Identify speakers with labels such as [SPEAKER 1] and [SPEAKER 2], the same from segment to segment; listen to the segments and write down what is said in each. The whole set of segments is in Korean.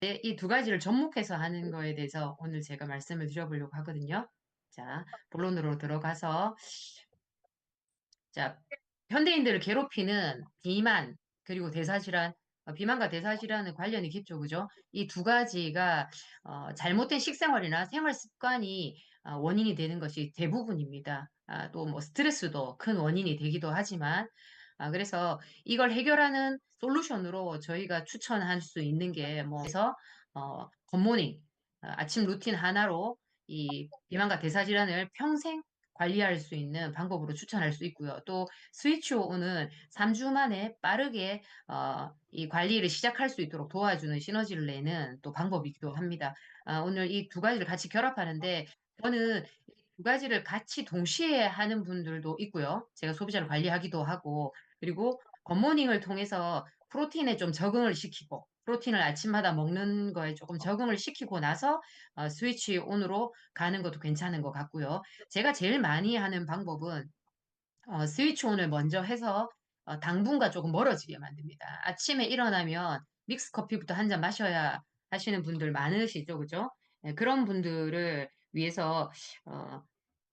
[SPEAKER 1] 네, 이 두 가지를 접목해서 하는 거에 대해서 오늘 제가 말씀을 드려보려고 하거든요. 자, 본론으로 들어가서, 자, 현대인들을 괴롭히는 비만, 그리고 대사질환, 비만과 대사질환은 관련이 깊죠, 그죠? 이 두 가지가, 잘못된 식생활이나 생활 습관이 원인이 되는 것이 대부분입니다. 또 뭐 스트레스도 큰 원인이 되기도 하지만, 그래서 이걸 해결하는 솔루션으로 저희가 추천할 수 있는 게 뭐, 그래서, 굿모닝, 아침 루틴 하나로 이 비만과 대사질환을 평생 관리할 수 있는 방법으로 추천할 수 있고요. 또 스위치온은 3주 만에 빠르게 이 관리를 시작할 수 있도록 도와주는 시너지를 내는 또 방법이기도 합니다. 오늘 이 두 가지를 같이 결합하는데 저는 이 두 가지를 같이 동시에 하는 분들도 있고요. 제가 소비자를 관리하기도 하고 그리고 굿모닝을 통해서 프로틴에 좀 적응을 시키고 프로틴을 아침마다 먹는 거에 조금 적응을 시키고 나서 스위치 온으로 가는 것도 괜찮은 것 같고요. 제가 제일 많이 하는 방법은 스위치 온을 먼저 해서 당분과 조금 멀어지게 만듭니다. 아침에 일어나면 믹스 커피부터 한 잔 마셔야 하시는 분들 많으시죠, 그죠? 네, 그런 분들을 위해서 어,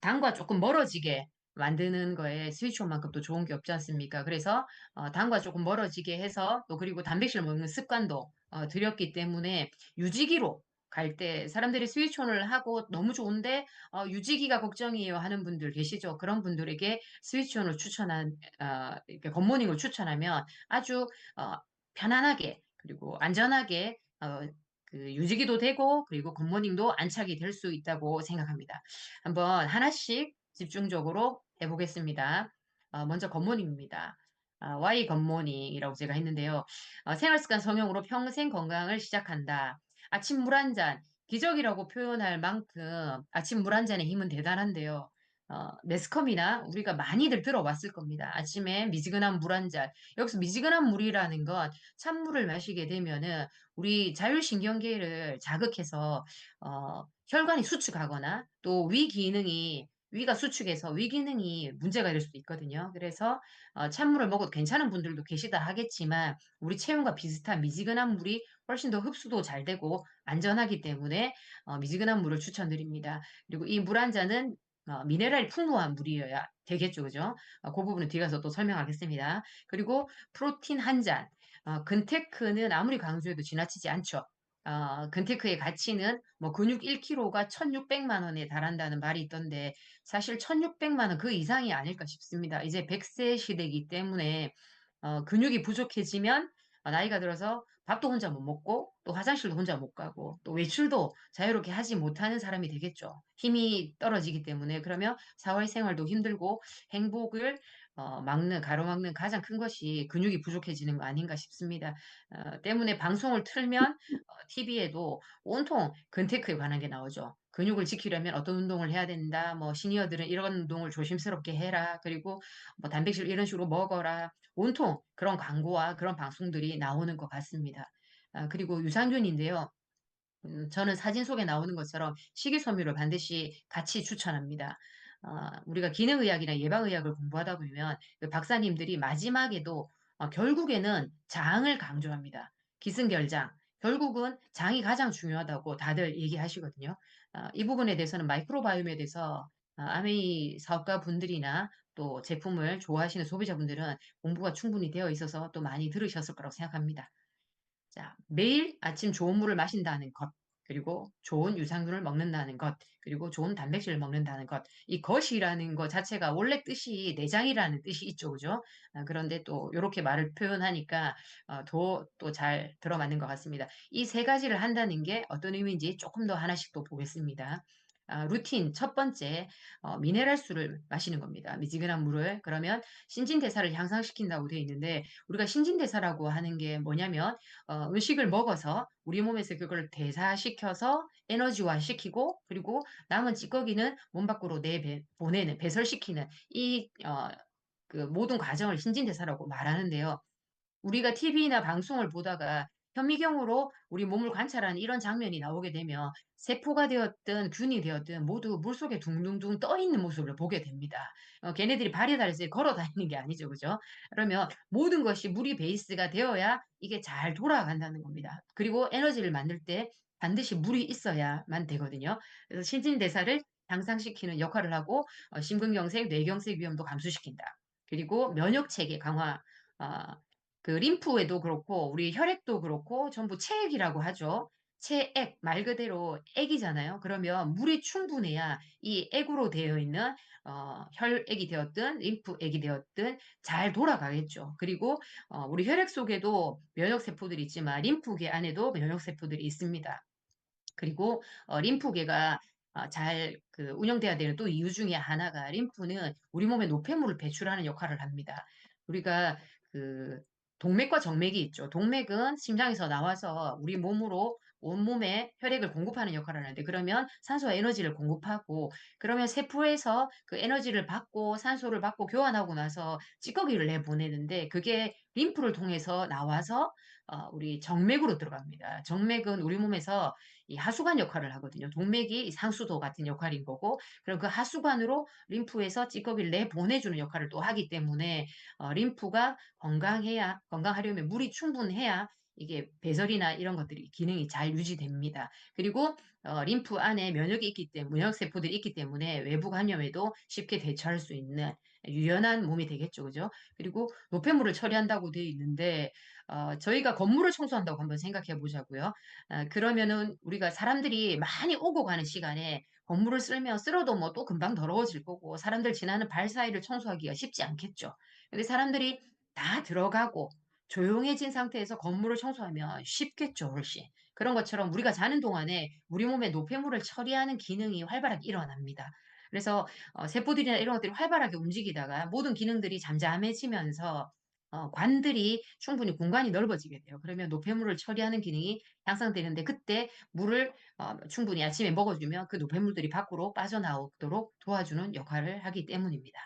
[SPEAKER 1] 당과 조금 멀어지게 만드는 거에 스위치온만큼 또 좋은 게 없지 않습니까? 그래서 당과 조금 멀어지게 해서 또 그리고 단백질 먹는 습관도 들였기 때문에 유지기로 갈 때 사람들이 스위치온을 하고 너무 좋은데 유지기가 걱정이에요 하는 분들 계시죠? 그런 분들에게 스위치온을 이렇게 굿모닝을 추천하면 아주 어, 편안하게 그리고 안전하게 그 유지기도 되고 그리고 굿모닝도 안착이 될 수 있다고 생각합니다. 한번 하나씩 집중적으로 해보겠습니다. 먼저 굿모닝입니다. Y 굿모닝이라고 제가 했는데요. 생활습관 성형으로 평생 건강을 시작한다. 아침 물 한 잔, 기적이라고 표현할 만큼 아침 물 한 잔의 힘은 대단한데요. 매스컴이나 우리가 많이들 들어봤을 겁니다. 아침에 미지근한 물 한 잔. 여기서 미지근한 물이라는 건 찬물을 마시게 되면은 우리 자율신경계를 자극해서 혈관이 수축하거나 또 위 기능이 위가 수축해서 위 기능이 문제가 될 수도 있거든요. 그래서 찬물을 먹어도 괜찮은 분들도 계시다 하겠지만 우리 체온과 비슷한 미지근한 물이 훨씬 더 흡수도 잘 되고 안전하기 때문에 미지근한 물을 추천드립니다. 그리고 이 물 한 잔은 미네랄이 풍부한 물이어야 되겠죠, 그죠? 그 부분은 뒤에 가서 또 설명하겠습니다. 그리고 프로틴 한 잔. 근테크는 아무리 강조해도 지나치지 않죠. 근테크의 가치는 뭐 근육 1kg가 1,600만 원에 달한다는 말이 있던데 사실 1,600만 원 그 이상이 아닐까 싶습니다. 이제 100세 시대이기 때문에 근육이 부족해지면 나이가 들어서 밥도 혼자 못 먹고 또 화장실도 혼자 못 가고 또 외출도 자유롭게 하지 못하는 사람이 되겠죠. 힘이 떨어지기 때문에 그러면 사회생활도 힘들고 행복을 가로막는 가장 큰 것이 근육이 부족해지는 거 아닌가 싶습니다. 때문에 방송을 틀면 TV에도 온통 근테크에 관한 게 나오죠. 근육을 지키려면 어떤 운동을 해야 된다. 뭐 시니어들은 이런 운동을 조심스럽게 해라. 그리고 뭐 단백질 이런 식으로 먹어라. 온통 그런 광고와 그런 방송들이 나오는 것 같습니다. 그리고 유산균인데요. 저는 사진 속에 나오는 것처럼 식이섬유를 반드시 같이 추천합니다. 우리가 기능의학이나 예방의학을 공부하다 보면 그 박사님들이 마지막에도 결국에는 장을 강조합니다. 기승결장. 결국은 장이 가장 중요하다고 다들 얘기하시거든요. 이 부분에 대해서는 마이크로바이옴에 대해서 아메이 사업가 분들이나 또 제품을 좋아하시는 소비자분들은 공부가 충분히 되어 있어서 또 많이 들으셨을 거라고 생각합니다. 자, 매일 아침 좋은 물을 마신다는 것, 그리고 좋은 유산균을 먹는다는 것, 그리고 좋은 단백질을 먹는다는 것. 이 것이라는 것 자체가 원래 뜻이 내장이라는 뜻이 있죠, 그죠? 그런데 또 이렇게 말을 표현하니까 더 또 잘 들어맞는 것 같습니다. 이 세 가지를 한다는 게 어떤 의미인지 조금 더 하나씩 또 보겠습니다. 루틴 첫 번째 미네랄수를 마시는 겁니다. 미지근한 물을 그러면 신진대사를 향상시킨다고 되어 있는데 우리가 신진대사라고 하는 게 뭐냐면 음식을 먹어서 우리 몸에서 그걸 대사시켜서 에너지화 시키고 그리고 남은 찌꺼기는 몸 밖으로 보내는 배설시키는 그 모든 과정을 신진대사라고 말하는데요. 우리가 TV나 방송을 보다가 현미경으로 우리 몸을 관찰하는 이런 장면이 나오게 되면 세포가 되었든 균이 되었든 모두 물속에 둥둥둥 떠 있는 모습을 보게 됩니다. 걔네들이 발이 달려서 걸어 다니는 게 아니죠. 그죠? 그러면 모든 것이 물이 베이스가 되어야 이게 잘 돌아간다는 겁니다. 그리고 에너지를 만들 때 반드시 물이 있어야만 되거든요. 그래서 신진대사를 향상시키는 역할을 하고 심근경색, 뇌경색 위험도 감소시킨다. 그리고 면역체계 강화, 어, 그 림프에도 그렇고 우리 혈액도 그렇고 전부 체액이라고 하죠. 체액 말 그대로 액이잖아요. 그러면 물이 충분해야 이 액으로 되어 있는 혈액이 되었든 림프액이 되었든 잘 돌아가겠죠. 그리고 우리 혈액 속에도 면역세포들이 있지만 림프계 안에도 면역세포들이 있습니다. 그리고 림프계가 잘 운영돼야 되는 또 이유 중에 하나가 림프는 우리 몸에 노폐물을 배출하는 역할을 합니다. 우리가 그 동맥과 정맥이 있죠. 동맥은 심장에서 나와서 우리 몸으로 온몸에 혈액을 공급하는 역할을 하는데 그러면 산소와 에너지를 공급하고 그러면 세포에서 그 에너지를 받고 산소를 받고 교환하고 나서 찌꺼기를 내보내는데 그게 림프를 통해서 나와서 우리 정맥으로 들어갑니다. 정맥은 우리 몸에서 이 하수관 역할을 하거든요. 동맥이 상수도 같은 역할인 거고, 그럼 그 하수관으로 림프에서 찌꺼기를 내보내주는 역할을 또 하기 때문에 림프가 건강하려면 물이 충분해야 이게 배설이나 이런 것들이 기능이 잘 유지됩니다. 그리고 림프 안에 면역이 있기 때문에 면역 세포들이 있기 때문에 외부 감염에도 쉽게 대처할 수 있는 유연한 몸이 되겠죠, 그죠? 그리고 노폐물을 처리한다고 되어 있는데 저희가 건물을 청소한다고 한번 생각해 보자고요. 그러면은 우리가 사람들이 많이 오고 가는 시간에 건물을 쓸면 쓸어도 뭐 또 금방 더러워질 거고 사람들 지나는 발 사이를 청소하기가 쉽지 않겠죠. 근데 사람들이 다 들어가고 조용해진 상태에서 건물을 청소하면 쉽겠죠, 훨씬. 그런 것처럼 우리가 자는 동안에 우리 몸에 노폐물을 처리하는 기능이 활발하게 일어납니다. 그래서 세포들이나 이런 것들이 활발하게 움직이다가 모든 기능들이 잠잠해지면서 관들이 충분히 공간이 넓어지게 돼요. 그러면 노폐물을 처리하는 기능이 향상되는데 그때 물을 충분히 아침에 먹어주면 그 노폐물들이 밖으로 빠져나오도록 도와주는 역할을 하기 때문입니다.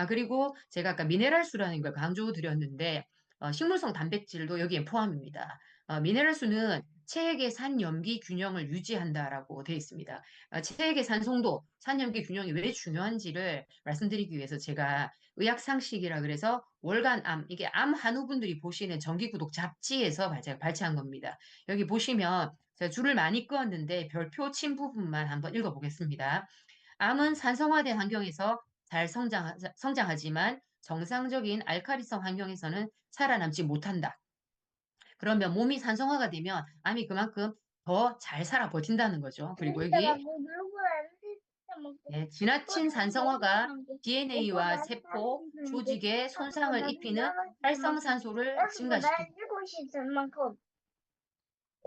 [SPEAKER 1] 그리고 제가 아까 미네랄수라는 걸 강조드렸는데 식물성 단백질도 여기에 포함입니다. 미네랄수는 체액의 산염기 균형을 유지한다라고 되어 있습니다. 체액의 산송도, 산염기 균형이 왜 중요한지를 말씀드리기 위해서 제가 의학상식이라 그래서 월간암, 이게 암 한우분들이 보시는 정기구독 잡지에서 제가 발췌한 겁니다. 여기 보시면 제가 줄을 많이 그었는데 별표 친 부분만 한번 읽어보겠습니다. 암은 산성화된 환경에서 잘 성장하지만 정상적인 알카리성 환경에서는 살아남지 못한다. 그러면 몸이 산성화가 되면 암이 그만큼 더 잘 살아 버틴다는 거죠. 그리고
[SPEAKER 2] 여기다가
[SPEAKER 1] 여기
[SPEAKER 2] 뭐 누르고 앉을 먹고
[SPEAKER 1] 네, 지나친
[SPEAKER 2] 오빠는 내가
[SPEAKER 1] 산성화가
[SPEAKER 2] 한게 오빠
[SPEAKER 1] DNA와
[SPEAKER 2] 나는
[SPEAKER 1] 세포,
[SPEAKER 2] 하는 게
[SPEAKER 1] 조직에
[SPEAKER 2] 아빠가
[SPEAKER 1] 손상을
[SPEAKER 2] 나는
[SPEAKER 1] 입히는
[SPEAKER 2] 나가고 싶은 만큼
[SPEAKER 1] 활성산소를
[SPEAKER 2] 여기보다
[SPEAKER 1] 증가시킵니다.
[SPEAKER 2] 7시 만큼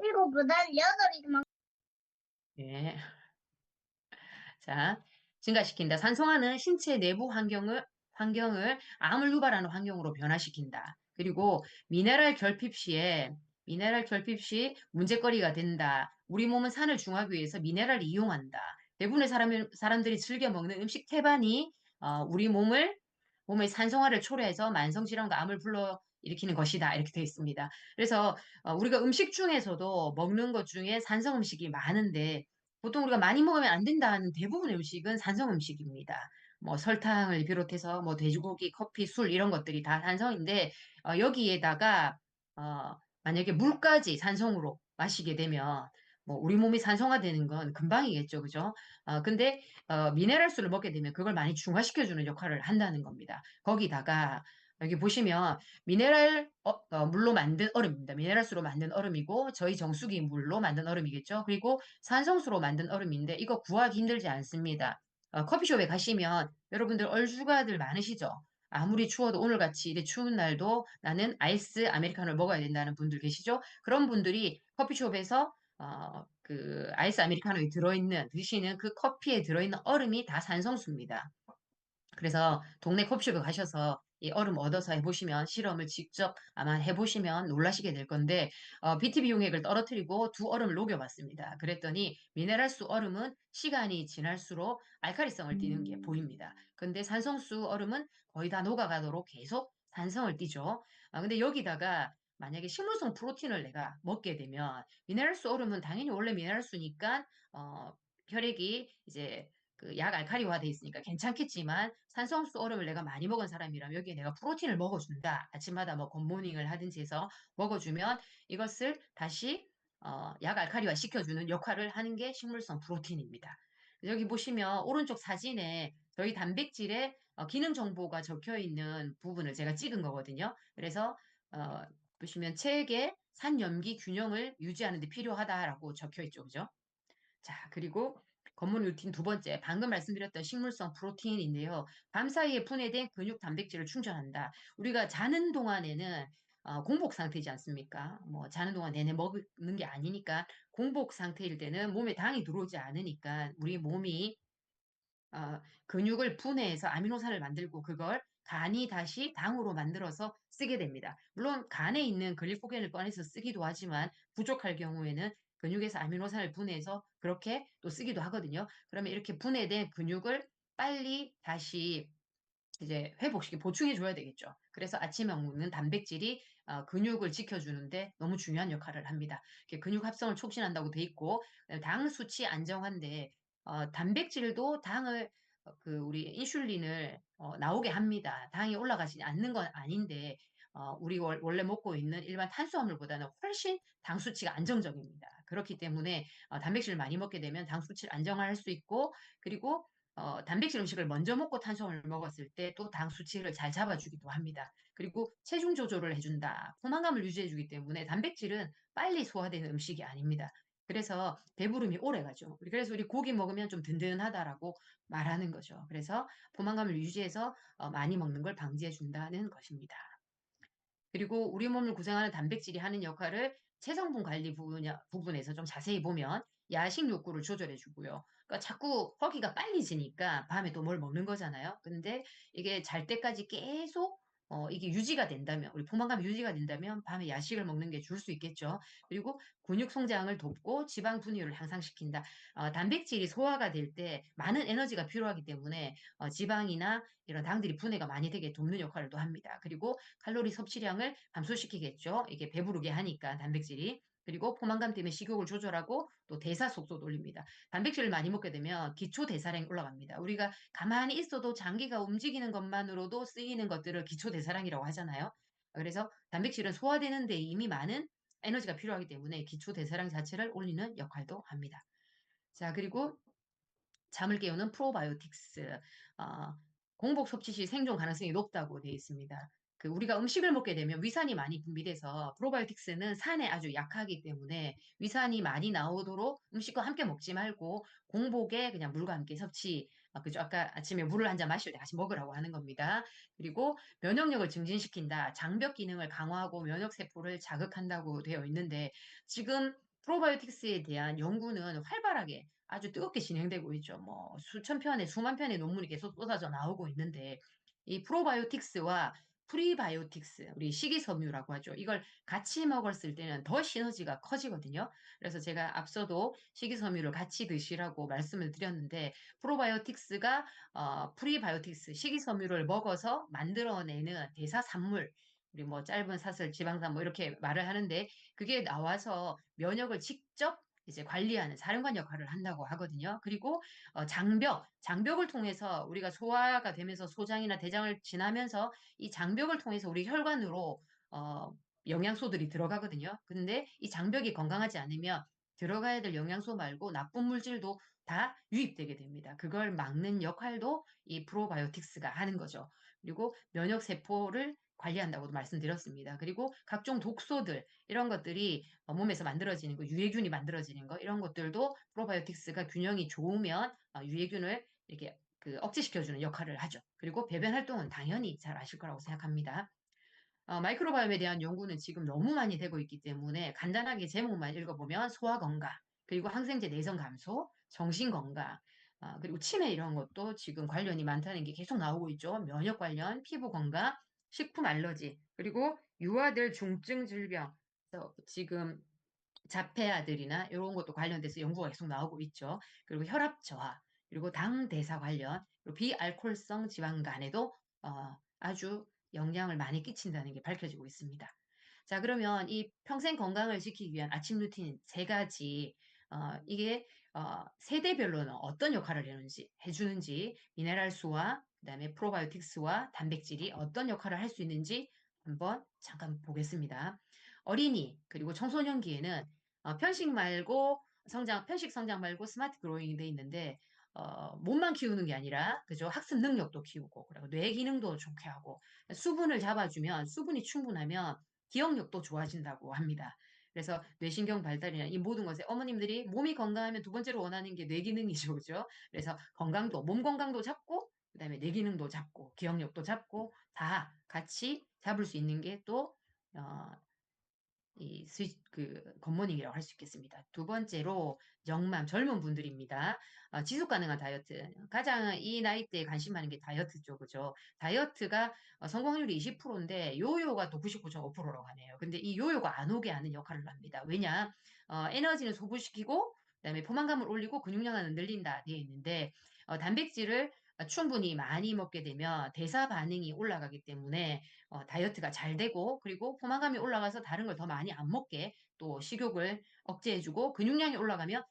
[SPEAKER 2] 일곱보다 8시
[SPEAKER 1] 예. 자, 증가시킨다. 산성화는 신체 내부 환경을 암을 유발하는 환경으로 변화시킨다. 그리고 미네랄 결핍 시 문제거리가 된다. 우리 몸은 산을 중화하기 위해서 미네랄을 이용한다. 대부분의 사람들이 즐겨 먹는 음식 태반이 우리 몸의 산성화를 초래해서 만성질환과 암을 불러일으키는 것이다. 이렇게 되어 있습니다. 그래서 우리가 음식 중에서도 먹는 것 중에 산성 음식이 많은데 보통 우리가 많이 먹으면 안 된다는 대부분의 음식은 산성 음식입니다. 뭐 설탕을 비롯해서 뭐 돼지고기, 커피, 술 이런 것들이 다 산성인데 여기에다가 어, 만약에 물까지 산성으로 마시게 되면 뭐 우리 몸이 산성화되는 건 금방이겠죠, 그죠? 근데 미네랄수를 먹게 되면 그걸 많이 중화시켜주는 역할을 한다는 겁니다. 거기다가 여기 보시면 물로 만든 얼음입니다. 미네랄수로 만든 얼음이고 저희 정수기 물로 만든 얼음이겠죠. 그리고 산성수로 만든 얼음인데 이거 구하기 힘들지 않습니다. 커피숍에 가시면 여러분들 얼주가들 많으시죠? 아무리 추워도 오늘같이 이렇게 추운 날도 나는 아이스 아메리카노를 먹어야 된다는 분들 계시죠? 그런 분들이 커피숍에서 그 아이스 아메리카노에 드시는 그 커피에 들어있는 얼음이 다 산성수입니다. 그래서 동네 커피숍에 가셔서 이 얼음 얻어서 해보시면 실험을 직접 아마 해보시면 놀라시게 될 건데 BTB 용액을 떨어뜨리고 두 얼음을 녹여봤습니다. 그랬더니 미네랄수 얼음은 시간이 지날수록 알카리성을 띠는 게 보입니다. 근데 산성수 얼음은 거의 다 녹아가도록 계속 산성을 띠죠. 근데 여기다가 만약에 식물성 프로틴을 내가 먹게 되면 미네랄수 오르면 당연히 원래 미네랄수니까 혈액이 이제 그 약 알칼리화 돼 있으니까 괜찮겠지만 산성수 오름을 내가 많이 먹은 사람이라면 여기에 내가 프로틴을 먹어준다. 아침마다 뭐 굿모닝을 하든지 해서 먹어주면 이것을 다시 약 알칼리화 시켜주는 역할을 하는 게 식물성 프로틴입니다. 여기 보시면 오른쪽 사진에 저희 단백질의 기능 정보가 적혀 있는 부분을 제가 찍은 거거든요. 그래서 어, 보시면 체액의 산염기 균형을 유지하는 데 필요하다라고 적혀 있죠. 그죠? 자, 그리고 검문 루틴 두 번째, 방금 말씀드렸던 식물성 프로틴인데요. 밤 사이에 분해된 근육 단백질을 충전한다. 우리가 자는 동안에는 공복 상태이지 않습니까? 뭐 자는 동안 내내 먹는 게 아니니까 공복 상태일 때는 몸에 당이 들어오지 않으니까 우리 몸이 근육을 분해해서 아미노산을 만들고 그걸 간이 다시 당으로 만들어서 쓰게 됩니다. 물론 간에 있는 글리코겐을 꺼내서 쓰기도 하지만 부족할 경우에는 근육에서 아미노산을 분해해서 그렇게 또 쓰기도 하거든요. 그러면 이렇게 분해된 근육을 빨리 다시 이제 회복시키 보충해 줘야 되겠죠. 그래서 아침에 먹는 단백질이 근육을 지켜주는데 너무 중요한 역할을 합니다. 근육 합성을 촉진한다고 돼 있고 당 수치 안정화인데 단백질도 당을 그 우리 인슐린을 나오게 합니다. 당이 올라가지 않는 건 아닌데 우리 원래 먹고 있는 일반 탄수화물보다는 훨씬 당 수치가 안정적입니다. 그렇기 때문에 단백질을 많이 먹게 되면 당 수치를 안정화할 수 있고 그리고 단백질 음식을 먼저 먹고 탄수화물을 먹었을 때 또 당 수치를 잘 잡아주기도 합니다. 그리고 체중 조절을 해준다. 포만감을 유지해주기 때문에 단백질은 빨리 소화되는 음식이 아닙니다. 그래서 배부름이 오래 가죠. 그래서 우리 고기 먹으면 좀 든든하다라고 말하는 거죠. 그래서 포만감을 유지해서 많이 먹는 걸 방지해 준다는 것입니다. 그리고 우리 몸을 구성하는 단백질이 하는 역할을 체성분 관리 부분에서 좀 자세히 보면 야식 욕구를 조절해 주고요. 그러니까 자꾸 허기가 빨리 지니까 밤에 또 뭘 먹는 거잖아요. 근데 이게 잘 때까지 계속 이게 유지가 된다면, 우리 포만감이 유지가 된다면 밤에 야식을 먹는 게 줄 수 있겠죠. 그리고 근육 성장을 돕고 지방 분해율을 향상시킨다. 단백질이 소화가 될 때 많은 에너지가 필요하기 때문에 지방이나 이런 당들이 분해가 많이 되게 돕는 역할을 또 합니다. 그리고 칼로리 섭취량을 감소시키겠죠. 이게 배부르게 하니까 단백질이. 그리고 포만감 때문에 식욕을 조절하고 또 대사 속도도 올립니다. 단백질을 많이 먹게 되면 기초 대사량이 올라갑니다. 우리가 가만히 있어도 장기가 움직이는 것만으로도 쓰이는 것들을 기초 대사량이라고 하잖아요. 그래서 단백질은 소화되는 데 이미 많은 에너지가 필요하기 때문에 기초 대사량 자체를 올리는 역할도 합니다. 자, 그리고 잠을 깨우는 프로바이오틱스. 어, 공복 섭취 시 생존 가능성이 높다고 되어 있습니다. 우리가 음식을 먹게 되면 위산이 많이 분비돼서 프로바이오틱스는 산에 아주 약하기 때문에 위산이 많이 나오도록 음식과 함께 먹지 말고 공복에 그냥 물과 함께 섭취. 그죠? 아까 아침에 물을 한 잔 마실 때 같이 먹으라고 하는 겁니다. 그리고 면역력을 증진시킨다. 장벽 기능을 강화하고 면역 세포를 자극한다고 되어 있는데 지금 프로바이오틱스에 대한 연구는 활발하게 아주 뜨겁게 진행되고 있죠. 뭐 수천 편의 수만 편의 논문이 계속 쏟아져 나오고 있는데 이 프로바이오틱스와 프리바이오틱스, 우리 식이섬유라고 하죠. 이걸 같이 먹었을 때는 더 시너지가 커지거든요. 그래서 제가 앞서도 식이섬유를 같이 드시라고 말씀을 드렸는데 프로바이오틱스가 프리바이오틱스, 식이섬유를 먹어서 만들어내는 대사산물, 우리 뭐 짧은 사슬, 지방산 뭐 이렇게 말을 하는데 그게 나와서 면역을 직접 이제 관리하는 사령관 역할을 한다고 하거든요. 그리고 장벽을 통해서 우리가 소화가 되면서 소장이나 대장을 지나면서 이 장벽을 통해서 우리 혈관으로 어, 영양소들이 들어가거든요. 근데 이 장벽이 건강하지 않으면 들어가야 될 영양소 말고 나쁜 물질도 다 유입되게 됩니다. 그걸 막는 역할도 이 프로바이오틱스가 하는 거죠. 그리고 면역 세포를 관리한다고도 말씀드렸습니다. 그리고 각종 독소들 이런 것들이 몸에서 만들어지는 거, 유해균이 만들어지는 거 이런 것들도 프로바이오틱스가 균형이 좋으면 유해균을 이렇게 억제시켜주는 역할을 하죠. 그리고 배변 활동은 당연히 잘 아실 거라고 생각합니다. 마이크로바이옴에 대한 연구는 지금 너무 많이 되고 있기 때문에 간단하게 제목만 읽어보면 소화 건강, 그리고 항생제 내성 감소, 정신 건강, 그리고 치매 이런 것도 지금 관련이 많다는 게 계속 나오고 있죠. 면역 관련, 피부 건강, 식품 알러지, 그리고 유아들 중증 질병, 그래서 지금 자폐아들이나 이런 것도 관련돼서 연구가 계속 나오고 있죠. 그리고 혈압 저하, 그리고 당 대사 관련, 그리고 비알코올성 지방간에도 아주 영향을 많이 끼친다는 게 밝혀지고 있습니다. 자, 그러면 이 평생 건강을 지키기 위한 아침 루틴 세 가지, 이게 세대별로는 어떤 역할을 해주는지, 미네랄수와 그다음에 프로바이오틱스와 단백질이 어떤 역할을 할 수 있는지 한번 잠깐 보겠습니다. 어린이 그리고 청소년기에는 편식 성장 말고 스마트 그로잉이 돼 있는데 몸만 키우는 게 아니라 그죠? 학습 능력도 키우고 그리고 뇌 기능도 좋게 하고 수분을 잡아주면 수분이 충분하면 기억력도 좋아진다고 합니다. 그래서 뇌신경 발달이나 이 모든 것에 어머님들이 몸이 건강하면 두 번째로 원하는 게 뇌 기능이죠, 그죠? 그래서 몸 건강도 잡고 그다음에 뇌 기능도 잡고 기억력도 잡고 다 같이 잡을 수 있는 게또 굿모닝이라고 할 수 있겠습니다. 두 번째로 젊은 분들입니다. 지속 가능한 다이어트. 가장 이 나이대에 관심 많은 게 다이어트죠. 그죠? 다이어트가 성공률이 20%인데 요요가 또 99.5%라고 하네요. 근데 이 요요가 안 오게 하는 역할을 합니다. 왜냐? 에너지는 소부시키고 그다음에 포만감을 올리고 근육량은 늘린다 되어 있는데 단백질을 충분히 많이 먹게 되면 대사 반응이 올라가기 때문에 다이어트가 잘 되고 그리고 포만감이 올라가서 다른 걸 더 많이 안 먹게 또 식욕을 억제해주고 근육량이 올라가면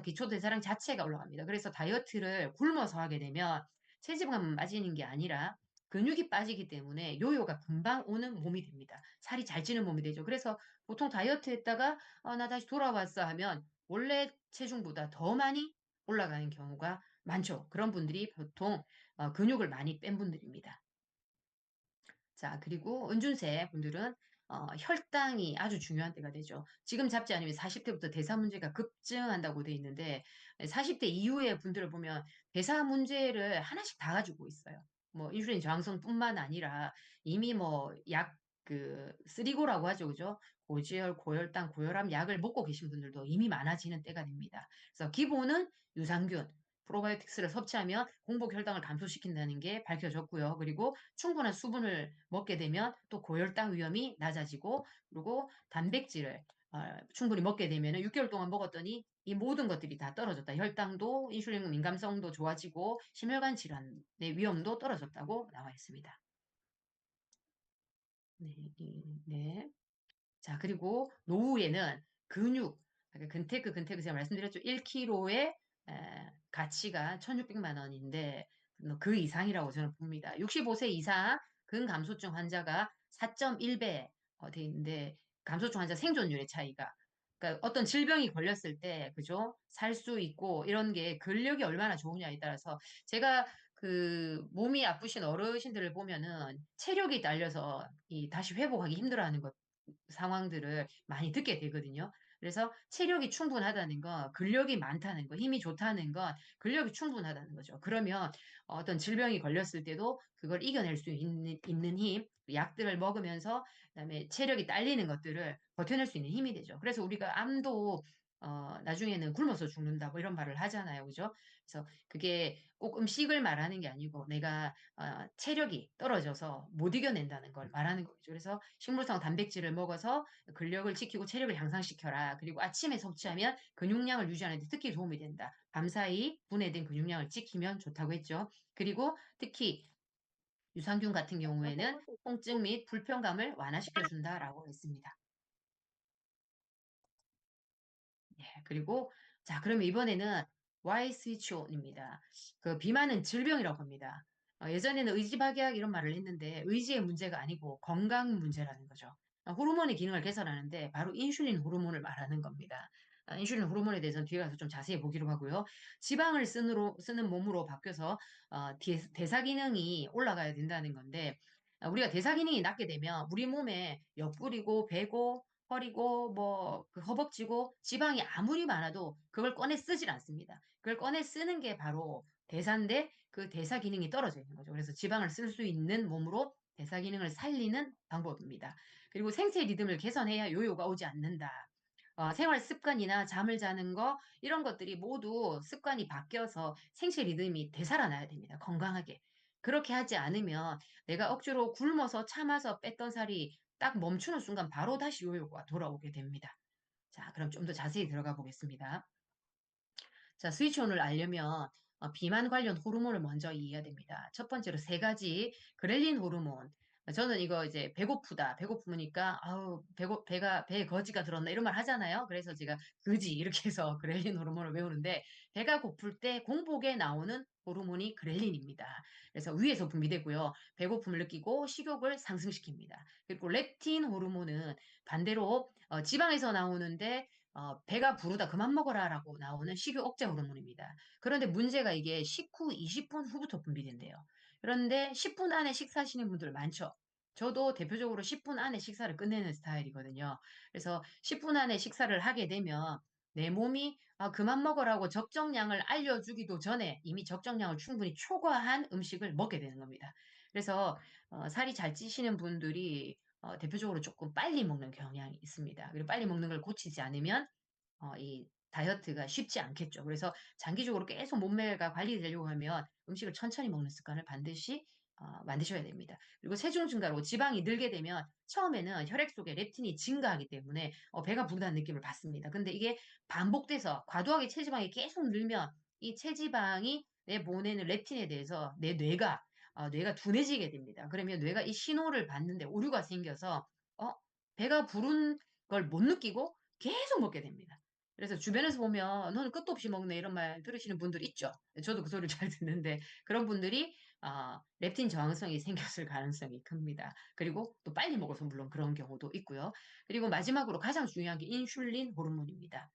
[SPEAKER 1] 기초 대사량 자체가 올라갑니다. 그래서 다이어트를 굶어서 하게 되면 체지방만 빠지는 게 아니라 근육이 빠지기 때문에 요요가 금방 오는 몸이 됩니다. 살이 잘 찌는 몸이 되죠. 그래서 보통 다이어트 했다가 나 다시 돌아왔어 하면 원래 체중보다 더 많이 올라가는 경우가 많죠. 그런 분들이 보통 근육을 많이 뺀 분들입니다. 자, 그리고 은둔세 분들은 혈당이 아주 중요한 때가 되죠. 지금 잡지 않으면 40대부터 대사 문제가 급증한다고 돼 있는데 40대 이후의 분들을 보면 대사 문제를 하나씩 다 가지고 있어요. 뭐 인슐린 저항성뿐만 아니라 이미 뭐 쓰리고라고 하죠, 그죠? 고지혈, 고혈당, 고혈압 약을 먹고 계신 분들도 이미 많아지는 때가 됩니다. 그래서 기본은 유산균, 프로바이오틱스를 섭취하면 공복 혈당을 감소시킨다는 게 밝혀졌고요. 그리고 충분한 수분을 먹게 되면 또 고혈당 위험이 낮아지고 그리고 단백질을 충분히 먹게 되면 6개월 동안 먹었더니 이 모든 것들이 다 떨어졌다. 혈당도 인슐린 민감성도 좋아지고 심혈관 질환의 위험도 떨어졌다고 나와 있습니다. 네, 네. 자, 그리고 노후에는 그러니까 근태그 제가 말씀드렸죠. 1kg의 가치가 1,600만 원인데 그 이상이라고 저는 봅니다. 65세 이상 근감소증 환자가 4.1배 돼 있는데 감소증 환자 생존율의 차이가 그러니까 어떤 질병이 걸렸을 때 그죠? 살 수 있고 이런 게 근력이 얼마나 좋으냐에 따라서 제가 몸이 아프신 어르신들을 보면은 체력이 딸려서 다시 회복하기 힘들어하는 것 상황들을 많이 듣게 되거든요. 그래서 체력이 충분하다는 거, 근력이 많다는 거, 힘이 좋다는 건 근력이 충분하다는 거죠. 그러면 어떤 질병이 걸렸을 때도 그걸 이겨낼 수 있는 힘, 약들을 먹으면서 그다음에 체력이 딸리는 것들을 버텨낼 수 있는 힘이 되죠. 그래서 우리가 암도 나중에는 굶어서 죽는다 뭐 이런 말을 하잖아요. 그죠? 그래서 그게 꼭 음식을 말하는 게 아니고 내가 체력이 떨어져서 못 이겨낸다는 걸 말하는 거죠. 그래서 식물성 단백질을 먹어서 근력을 지키고 체력을 향상시켜라. 그리고 아침에 섭취하면 근육량을 유지하는 데 특히 도움이 된다. 밤사이 분해된 근육량을 지키면 좋다고 했죠. 그리고 특히 유산균 같은 경우에는 통증 및 불편감을 완화시켜준다라고 했습니다. 예, 그리고 자, 그러면 이번에는 Y 스위치온입니다. 비만은 질병이라고 합니다. 예전에는 의지박약 이런 말을 했는데 의지의 문제가 아니고 건강 문제라는 거죠. 호르몬의 기능을 개선하는데 바로 인슐린 호르몬을 말하는 겁니다. 인슐린 호르몬에 대해서는 뒤에 가서 좀 자세히 보기로 하고요. 지방을 쓰는 몸으로 바뀌어서 대사 기능이 올라가야 된다는 건데 우리가 대사 기능이 낮게 되면 우리 몸에 옆구리고 배고 허리고 그 허벅지고 지방이 아무리 많아도 그걸 꺼내 쓰질 않습니다. 그걸 꺼내 쓰는 게 바로 대사인데 그 대사 기능이 떨어져 있는 거죠. 그래서 지방을 쓸 수 있는 몸으로 대사 기능을 살리는 방법입니다. 그리고 생체 리듬을 개선해야 요요가 오지 않는다. 생활 습관이나 잠을 자는 거 이런 것들이 모두 습관이 바뀌어서 생체 리듬이 되살아나야 됩니다. 건강하게. 그렇게 하지 않으면 내가 억지로 굶어서 참아서 뺐던 살이 딱 멈추는 순간 바로 다시 요요가 돌아오게 됩니다. 자, 그럼 좀 더 자세히 들어가 보겠습니다. 자, 스위치온을 알려면 비만 관련 호르몬을 먼저 이해해야 됩니다. 첫 번째로 세 가지 그렐린 호르몬, 저는 이거 이제 배고프다. 배고프니까 아우 배에 거지가 들었나 이런 말 하잖아요. 그래서 제가 그지 이렇게 해서 그렐린 호르몬을 외우는데 배가 고플 때 공복에 나오는 호르몬이 그렐린입니다. 그래서 위에서 분비되고요. 배고픔을 느끼고 식욕을 상승시킵니다. 그리고 렙틴 호르몬은 반대로 지방에서 나오는데 배가 부르다 그만 먹어라라고 나오는 식욕 억제 호르몬입니다. 그런데 문제가 이게 식후 20분 후부터 분비된대요. 그런데 10분 안에 식사하시는 분들 많죠. 저도 대표적으로 10분 안에 식사를 끝내는 스타일이거든요. 그래서 10분 안에 식사를 하게 되면 내 몸이 그만 먹으라고 적정량을 알려주기도 전에 이미 적정량을 충분히 초과한 음식을 먹게 되는 겁니다. 그래서 살이 잘 찌시는 분들이 대표적으로 조금 빨리 먹는 경향이 있습니다. 그리고 빨리 먹는 걸 고치지 않으면 이 다이어트가 쉽지 않겠죠. 그래서 장기적으로 계속 몸매가 관리되려고 하면 음식을 천천히 먹는 습관을 반드시 만드셔야 됩니다. 그리고 체중 증가로 지방이 늘게 되면 처음에는 혈액 속에 렙틴이 증가하기 때문에 배가 부르다는 느낌을 받습니다. 근데 이게 반복돼서 과도하게 체지방이 계속 늘면 이 체지방이 내 보내는 렙틴에 대해서 내 뇌가 둔해지게 됩니다. 그러면 뇌가 이 신호를 받는데 오류가 생겨서 어, 배가 부른 걸 못 느끼고 계속 먹게 됩니다. 그래서 주변에서 보면 너는 끝도 없이 먹네 이런 말 들으시는 분들 있죠. 저도 그 소리를 잘 듣는데 그런 분들이 렙틴 저항성이 생겼을 가능성이 큽니다. 그리고 또 빨리 먹어서 물론 그런 경우도 있고요. 그리고 마지막으로 가장 중요한 게 인슐린 호르몬입니다.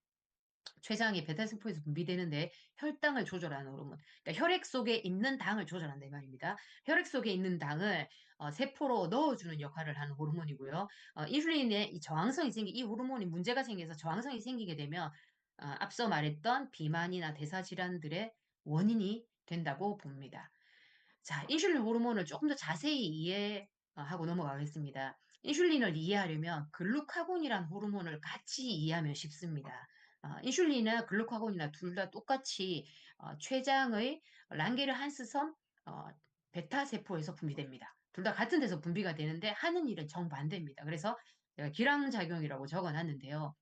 [SPEAKER 1] 췌장이 배탈세포에서 분비되는데 혈당을 조절하는 호르몬. 그러니까 혈액 속에 있는 당을 조절한다 이 말입니다. 혈액 속에 있는 당을 세포로 넣어주는 역할을 하는 호르몬이고요. 인슐린의 이 저항성이 이 호르몬이 문제가 생겨서 저항성이 생기게 되면 앞서 말했던 비만이나 대사질환들의 원인이 된다고 봅니다. 자, 인슐린 호르몬을 조금 더 자세히 이해하고 넘어가겠습니다. 인슐린을 이해하려면 글루카곤이라는 호르몬을 같이 이해하면 쉽습니다. 인슐린이나 글루카곤이나 둘 다 똑같이 췌장의 랑게르한스섬 어, 베타 세포에서 분비됩니다. 둘 다 같은 데서 분비가 되는데 하는 일은 정반대입니다. 그래서 제가 기량작용이라고 적어놨는데요.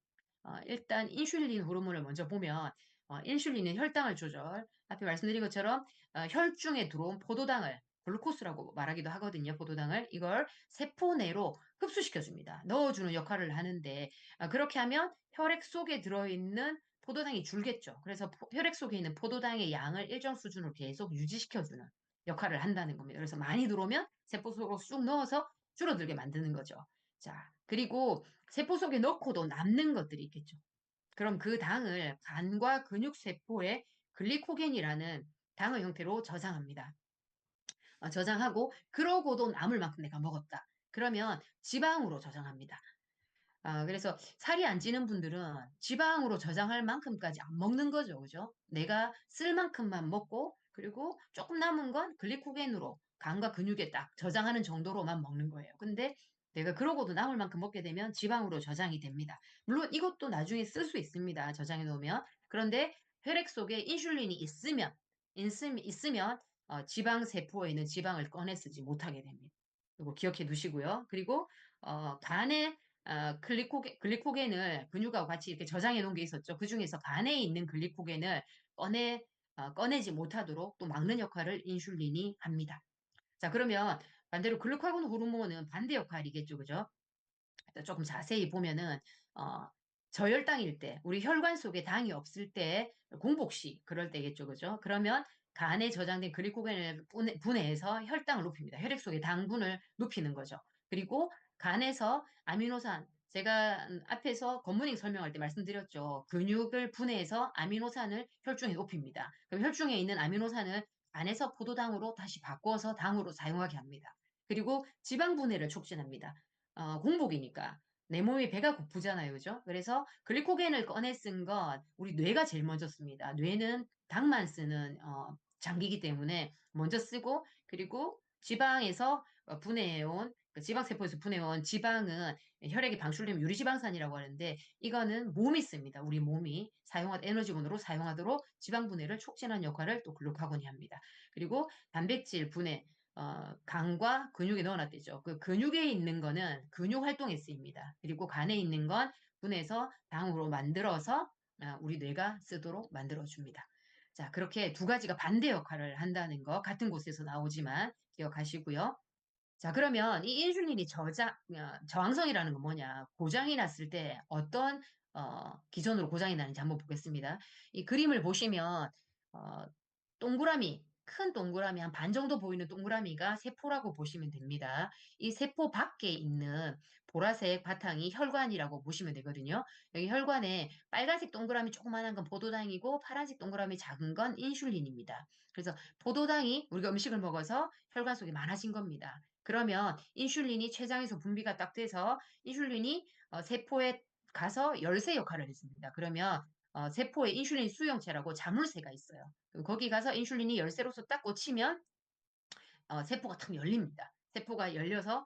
[SPEAKER 1] 일단 인슐린 호르몬을 먼저 보면 인슐린은 혈당을 조절, 앞에 말씀드린 것처럼 혈중에 들어온 포도당을 글루코스라고 말하기도 하거든요. 포도당을 이걸 세포 내로 흡수시켜줍니다. 넣어주는 역할을 하는데 그렇게 하면 혈액 속에 들어있는 포도당이 줄겠죠. 그래서 혈액 속에 있는 포도당의 양을 일정 수준으로 계속 유지시켜주는 역할을 한다는 겁니다. 그래서 많이 들어오면 세포 속으로 쑥 넣어서 줄어들게 만드는 거죠. 자, 그리고 세포 속에 넣고도 남는 것들이 있겠죠. 그럼 그 당을 간과 근육세포에 글리코겐이라는 당의 형태로 저장합니다. 저장하고 그러고도 남을 만큼 내가 먹었다. 그러면 지방으로 저장합니다. 그래서 살이 안 찌는 분들은 지방으로 저장할 만큼까지 안 먹는 거죠. 그죠? 내가 쓸 만큼만 먹고 그리고 조금 남은 건 글리코겐으로 간과 근육에 딱 저장하는 정도로만 먹는 거예요. 근데 내가 그러고도 남을 만큼 먹게 되면 지방으로 저장이 됩니다. 물론 이것도 나중에 쓸 수 있습니다. 저장해 놓으면. 그런데 혈액 속에 인슐린이 있으면 지방 세포에 있는 지방을 꺼내 쓰지 못하게 됩니다. 이거 기억해 두시고요. 그리고 간에 글리코겐을 근육하고 같이 이렇게 저장해 놓은 게 있었죠. 그 중에서 간에 있는 글리코겐을 꺼내지 못하도록 또 막는 역할을 인슐린이 합니다. 자, 그러면 반대로 글루카곤 호르몬은 반대 역할이겠죠. 그죠? 조금 자세히 보면은, 어, 저혈당일 때, 우리 혈관 속에 당이 없을 때, 공복시, 그럴 때겠죠. 그죠? 그러면 간에 저장된 글리코겐을 분해해서 혈당을 높입니다. 혈액 속의 당분을 높이는 거죠. 그리고 간에서 아미노산, 제가 앞에서 겉모닝 설명할 때 말씀드렸죠. 근육을 분해해서 아미노산을 혈중에 높입니다. 그럼 혈중에 있는 아미노산을 간에서 포도당으로 다시 바꿔서 당으로 사용하게 합니다. 그리고 지방 분해를 촉진합니다. 공복이니까. 내 몸이 배가 고프잖아요. 그죠? 그래서 글리코겐을 꺼내 쓴 건 우리 뇌가 제일 먼저 씁니다. 뇌는 당만 쓰는 장기이기 때문에 먼저 쓰고 그리고 지방에서 분해해온 그 지방세포에서 분해온 지방은 혈액에 방출되면 유리지방산이라고 하는데 이거는 몸이 씁니다. 우리 몸이 에너지원으로 사용하도록 지방 분해를 촉진하는 역할을 또 글루카곤이 합니다. 그리고 단백질 분해 간과 근육에 넣어놨대죠. 그 근육에 있는 거는 근육 활동에 쓰입니다. 그리고 간에 있는 건 분해서 당으로 만들어서 우리 뇌가 쓰도록 만들어줍니다. 자, 그렇게 두 가지가 반대 역할을 한다는 거 같은 곳에서 나오지만 기억하시고요. 자, 그러면 이 인슐린이 저항성이라는 건 뭐냐? 고장이 났을 때 어떤 기전으로 고장이 나는지 한번 보겠습니다. 이 그림을 보시면 어, 동그라미, 큰 동그라미 한 반 정도 보이는 동그라미가 세포라고 보시면 됩니다. 이 세포 밖에 있는 보라색 바탕이 혈관이라고 보시면 되거든요. 여기 혈관에 빨간색 동그라미 조그만한 건 포도당이고 파란색 동그라미 작은 건 인슐린입니다. 그래서 포도당이 우리가 음식을 먹어서 혈관 속에 많아진 겁니다. 그러면 인슐린이 췌장에서 분비가 딱 돼서 인슐린이 세포에 가서 열쇠 역할을 했습니다. 그러면 세포에 인슐린 수용체라고 자물쇠가 있어요. 거기 가서 인슐린이 열쇠로서 딱 꽂히면 세포가 탁 열립니다. 세포가 열려서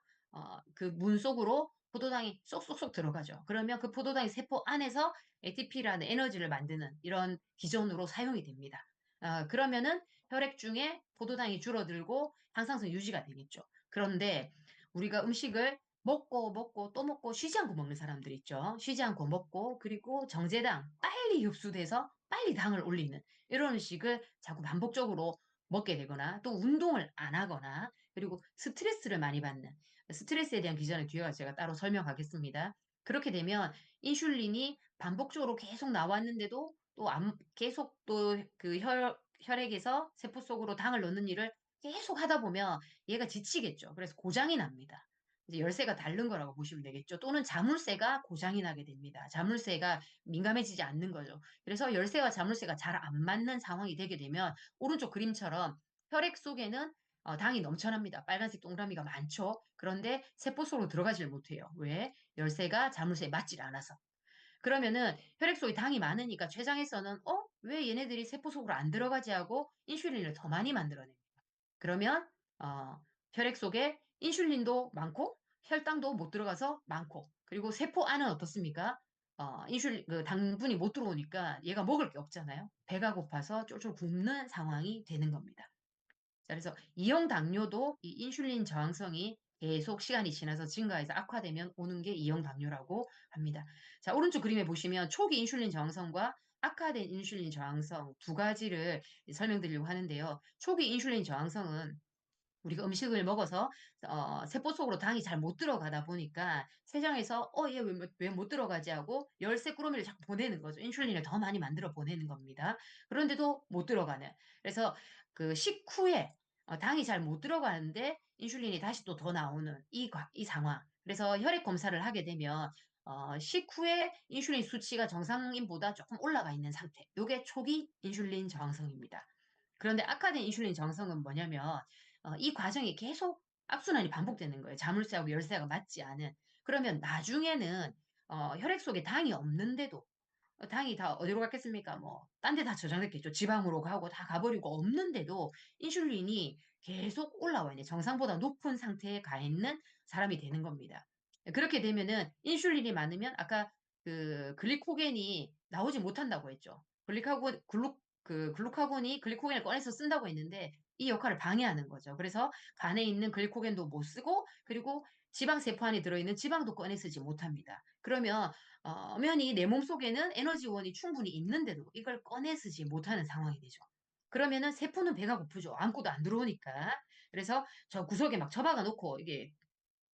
[SPEAKER 1] 그 문 속으로 포도당이 쏙쏙쏙 들어가죠. 그러면 그 포도당이 세포 안에서 ATP라는 에너지를 만드는 이런 기전으로 사용이 됩니다. 그러면은 혈액 중에 포도당이 줄어들고 항상성 유지가 되겠죠. 그런데 우리가 음식을 먹고 먹고 또 먹고 쉬지 않고 먹는 사람들 있죠. 쉬지 않고 먹고 그리고 정제당 빨리 흡수돼서 빨리 당을 올리는 이런 음식을 자꾸 반복적으로 먹게 되거나 또 운동을 안 하거나 그리고 스트레스를 많이 받는 스트레스에 대한 기전을 뒤에 가서 제가 따로 설명하겠습니다. 그렇게 되면 인슐린이 반복적으로 계속 나왔는데도 또 계속 또 그 혈액에서 세포 속으로 당을 넣는 일을 계속 하다 보면 얘가 지치겠죠. 그래서 고장이 납니다. 이제 열쇠가 다른 거라고 보시면 되겠죠. 또는 자물쇠가 고장이 나게 됩니다. 자물쇠가 민감해지지 않는 거죠. 그래서 열쇠와 자물쇠가 잘 안 맞는 상황이 되게 되면 오른쪽 그림처럼 혈액 속에는 당이 넘쳐납니다. 빨간색 동그라미가 많죠. 그런데 세포 속으로 들어가질 못해요. 왜? 열쇠가 자물쇠에 맞질 않아서. 그러면은 혈액 속에 당이 많으니까 췌장에서는 왜 얘네들이 세포 속으로 안 들어가지 하고 인슐린을 더 많이 만들어냅니다. 그러면 혈액 속에 인슐린도 많고 혈당도 못 들어가서 많고 그리고 세포 안은 어떻습니까? 인슐린 그 당분이 못 들어오니까 얘가 먹을 게 없잖아요. 배가 고파서 쫄쫄 굶는 상황이 되는 겁니다. 자, 그래서 이형 당뇨도 이 인슐린 저항성이 계속 시간이 지나서 증가해서 악화되면 오는 게 이형 당뇨라고 합니다. 자, 오른쪽 그림에 보시면 초기 인슐린 저항성과 악화된 인슐린 저항성 두 가지를 설명드리려고 하는데요. 초기 인슐린 저항성은 우리가 음식을 먹어서 세포 속으로 당이 잘 못 들어가다 보니까 췌장에서 얘 왜 못 들어가지 하고 열쇠 꾸러미를 자꾸 보내는 거죠. 인슐린을 더 많이 만들어 보내는 겁니다. 그런데도 못 들어가는. 그래서 그 식후에 당이 잘 못 들어가는데 인슐린이 다시 또 더 나오는 이 상황. 그래서 혈액 검사를 하게 되면 식후에 인슐린 수치가 정상인보다 조금 올라가 있는 상태. 이게 초기 인슐린 저항성입니다. 그런데 악화된 인슐린 저항성은 뭐냐면 이 과정이 계속 악순환이 반복되는 거예요. 자물쇠하고 열쇠가 맞지 않은. 그러면 나중에는 혈액 속에 당이 없는데도 당이 다 어디로 갔겠습니까? 뭐, 딴 데 다 저장됐겠죠. 지방으로 가고 다 가버리고 없는데도 인슐린이 계속 올라와 있는 정상보다 높은 상태에 가 있는 사람이 되는 겁니다. 그렇게 되면은 인슐린이 많으면 아까 그 글리코겐이 나오지 못한다고 했죠. 글루카곤이 글리코겐을 꺼내서 쓴다고 했는데 이 역할을 방해하는 거죠. 그래서 간에 있는 글리코겐도 못 쓰고 그리고 지방 세포 안에 들어있는 지방도 꺼내 쓰지 못합니다. 그러면 엄연히 내 몸속에는 에너지원이 충분히 있는데도 이걸 꺼내 쓰지 못하는 상황이 되죠. 그러면은 세포는 배가 고프죠. 아무것도 안 들어오니까. 그래서 저 구석에 막 처박아 놓고 이게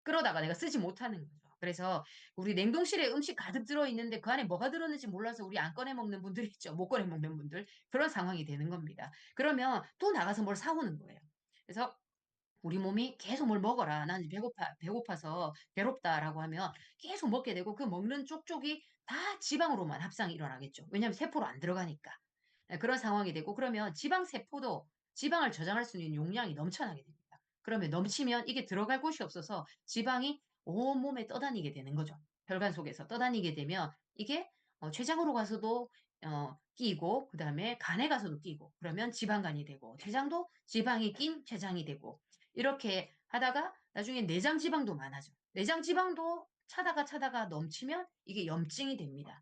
[SPEAKER 1] 끌어다가 내가 쓰지 못하는 거죠. 그래서 우리 냉동실에 음식 가득 들어있는데 그 안에 뭐가 들었는지 몰라서 우리 안 꺼내 먹는 분들 있죠. 못 꺼내 먹는 분들. 그런 상황이 되는 겁니다. 그러면 또 나가서 뭘 사오는 거예요. 그래서 우리 몸이 계속 뭘 먹어라. 나는 배고파서 괴롭다라고 하면 계속 먹게 되고 그 먹는 쪽쪽이 다 지방으로만 합상이 일어나겠죠. 왜냐하면 세포로 안 들어가니까. 그런 상황이 되고 그러면 지방 세포도 지방을 저장할 수 있는 용량이 넘쳐나게 됩니다. 그러면 넘치면 이게 들어갈 곳이 없어서 지방이 온몸에 떠다니게 되는 거죠. 혈관 속에서 떠다니게 되면 이게 췌장으로 가서도 끼고 그다음에 간에 가서도 끼고 그러면 지방간이 되고 췌장도 지방이 낀 췌장이 되고 이렇게 하다가 나중에 내장 지방도 많아져. 내장 지방도 차다가 넘치면 이게 염증이 됩니다.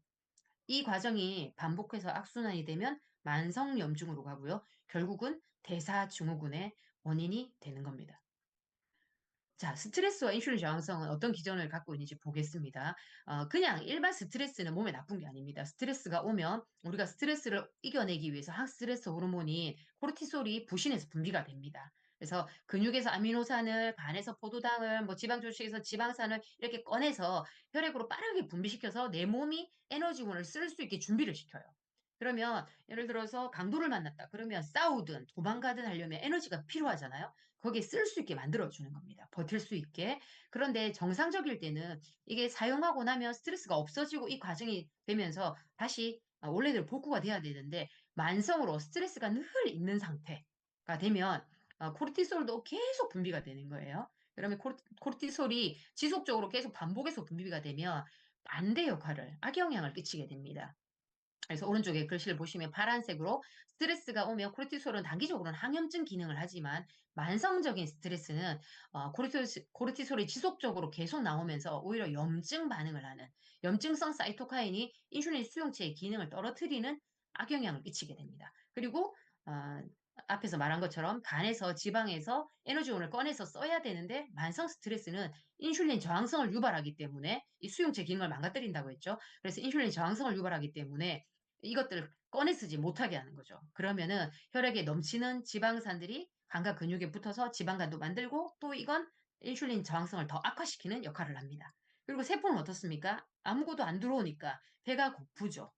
[SPEAKER 1] 이 과정이 반복해서 악순환이 되면 만성염증으로 가고요. 결국은 대사증후군의 원인이 되는 겁니다. 자, 스트레스와 인슐린 저항성은 어떤 기전을 갖고 있는지 보겠습니다. 그냥 일반 스트레스는 몸에 나쁜 게 아닙니다. 스트레스가 오면 우리가 스트레스를 이겨내기 위해서 항스트레스 호르몬인 코르티솔이 부신해서 분비가 됩니다. 그래서 근육에서 아미노산을, 간에서 포도당을, 뭐 지방 조직에서 지방산을 이렇게 꺼내서 혈액으로 빠르게 분비시켜서 내 몸이 에너지원을 쓸 수 있게 준비를 시켜요. 그러면 예를 들어서 강도를 만났다. 그러면 싸우든 도망가든 하려면 에너지가 필요하잖아요. 거기에 쓸 수 있게 만들어주는 겁니다. 버틸 수 있게. 그런데 정상적일 때는 이게 사용하고 나면 스트레스가 없어지고 이 과정이 되면서 다시 원래대로 복구가 돼야 되는데 만성으로 스트레스가 늘 있는 상태가 되면 코르티솔도 계속 분비가 되는 거예요. 그러면 코르티솔이 지속적으로 계속 반복해서 분비가 되면 반대 역할을, 악영향을 끼치게 됩니다. 그래서 오른쪽에 글씨를 보시면 파란색으로 스트레스가 오면 코르티솔은 단기적으로는 항염증 기능을 하지만 만성적인 스트레스는 코르티솔이 지속적으로 계속 나오면서 오히려 염증 반응을 하는 염증성 사이토카인이 인슐린 수용체의 기능을 떨어뜨리는 악영향을 끼치게 됩니다. 그리고 어, 앞에서 말한 것처럼 간에서 지방에서 에너지원을 꺼내서 써야 되는데 만성 스트레스는 인슐린 저항성을 유발하기 때문에 이 수용체 기능을 망가뜨린다고 했죠. 그래서 인슐린 저항성을 유발하기 때문에 이것들을 꺼내 쓰지 못하게 하는 거죠. 그러면은 혈액에 넘치는 지방산들이 간과 근육에 붙어서 지방간도 만들고 또 이건 인슐린 저항성을 더 악화시키는 역할을 합니다. 그리고 세포는 어떻습니까? 아무것도 안 들어오니까 배가 고프죠.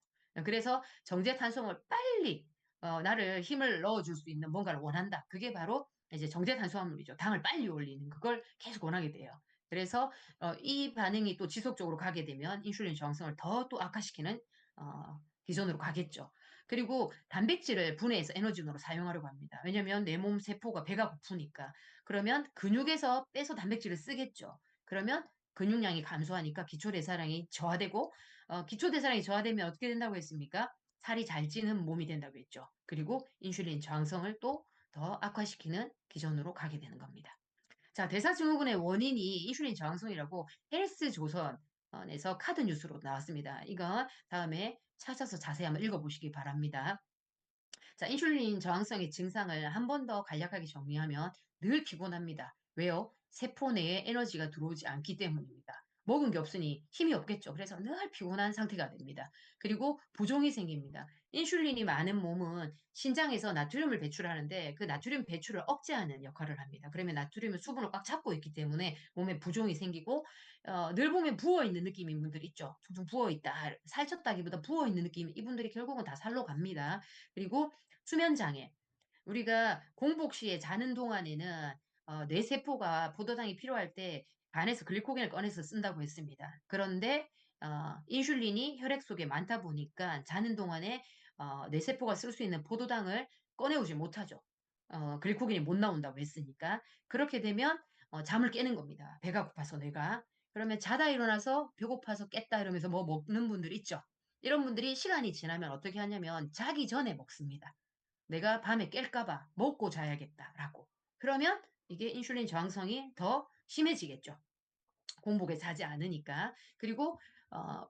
[SPEAKER 1] 그래서 정제탄수화물 빨리 나를 힘을 넣어줄 수 있는 뭔가를 원한다. 그게 바로 이제 정제탄수화물이죠. 당을 빨리 올리는 그걸 계속 원하게 돼요. 그래서 이 반응이 또 지속적으로 가게 되면 인슐린 저항성을 더 또 악화시키는 기존으로 가겠죠. 그리고 단백질을 분해해서 에너지원으로 사용하려고 합니다. 왜냐하면 내 몸 세포가 배가 고프니까. 그러면 근육에서 빼서 단백질을 쓰겠죠. 그러면 근육량이 감소하니까 기초대사량이 저하되고 기초대사량이 저하되면 어떻게 된다고 했습니까? 살이 잘 찌는 몸이 된다고 했죠. 그리고 인슐린 저항성을 또 더 악화시키는 기전으로 가게 되는 겁니다. 자, 대사증후군의 원인이 인슐린 저항성이라고 헬스 조선에서 카드 뉴스로 나왔습니다. 이거 다음에 찾아서 자세히 한번 읽어보시기 바랍니다. 자, 인슐린 저항성의 증상을 한 번 더 간략하게 정리하면 늘 피곤합니다. 왜요? 세포 내에 에너지가 들어오지 않기 때문입니다. 먹은 게 없으니 힘이 없겠죠. 그래서 늘 피곤한 상태가 됩니다. 그리고 부종이 생깁니다. 인슐린이 많은 몸은 신장에서 나트륨을 배출하는데 그 나트륨 배출을 억제하는 역할을 합니다. 그러면 나트륨은 수분을 꽉 잡고 있기 때문에 몸에 부종이 생기고 늘 보면 부어있는 느낌인 분들 있죠. 퉁퉁 부어있다. 살쪘다기보다 부어있는 느낌. 이분들이 결국은 다 살로 갑니다. 그리고 수면 장애. 우리가 공복 시에 자는 동안에는 뇌세포가 포도당이 필요할 때 간에서 글리코겐을 꺼내서 쓴다고 했습니다. 그런데 인슐린이 혈액 속에 많다 보니까 자는 동안에 뇌세포가 쓸 수 있는 포도당을 꺼내오지 못하죠. 글리코겐이 못 나온다고 했으니까. 그렇게 되면 잠을 깨는 겁니다. 배가 고파서 뇌가. 그러면 자다 일어나서 배고파서 깼다 이러면서 뭐 먹는 분들 있죠. 이런 분들이 시간이 지나면 어떻게 하냐면 자기 전에 먹습니다. 내가 밤에 깰까봐 먹고 자야겠다라고. 그러면 이게 인슐린 저항성이 더 심해지겠죠. 공복에 자지 않으니까. 그리고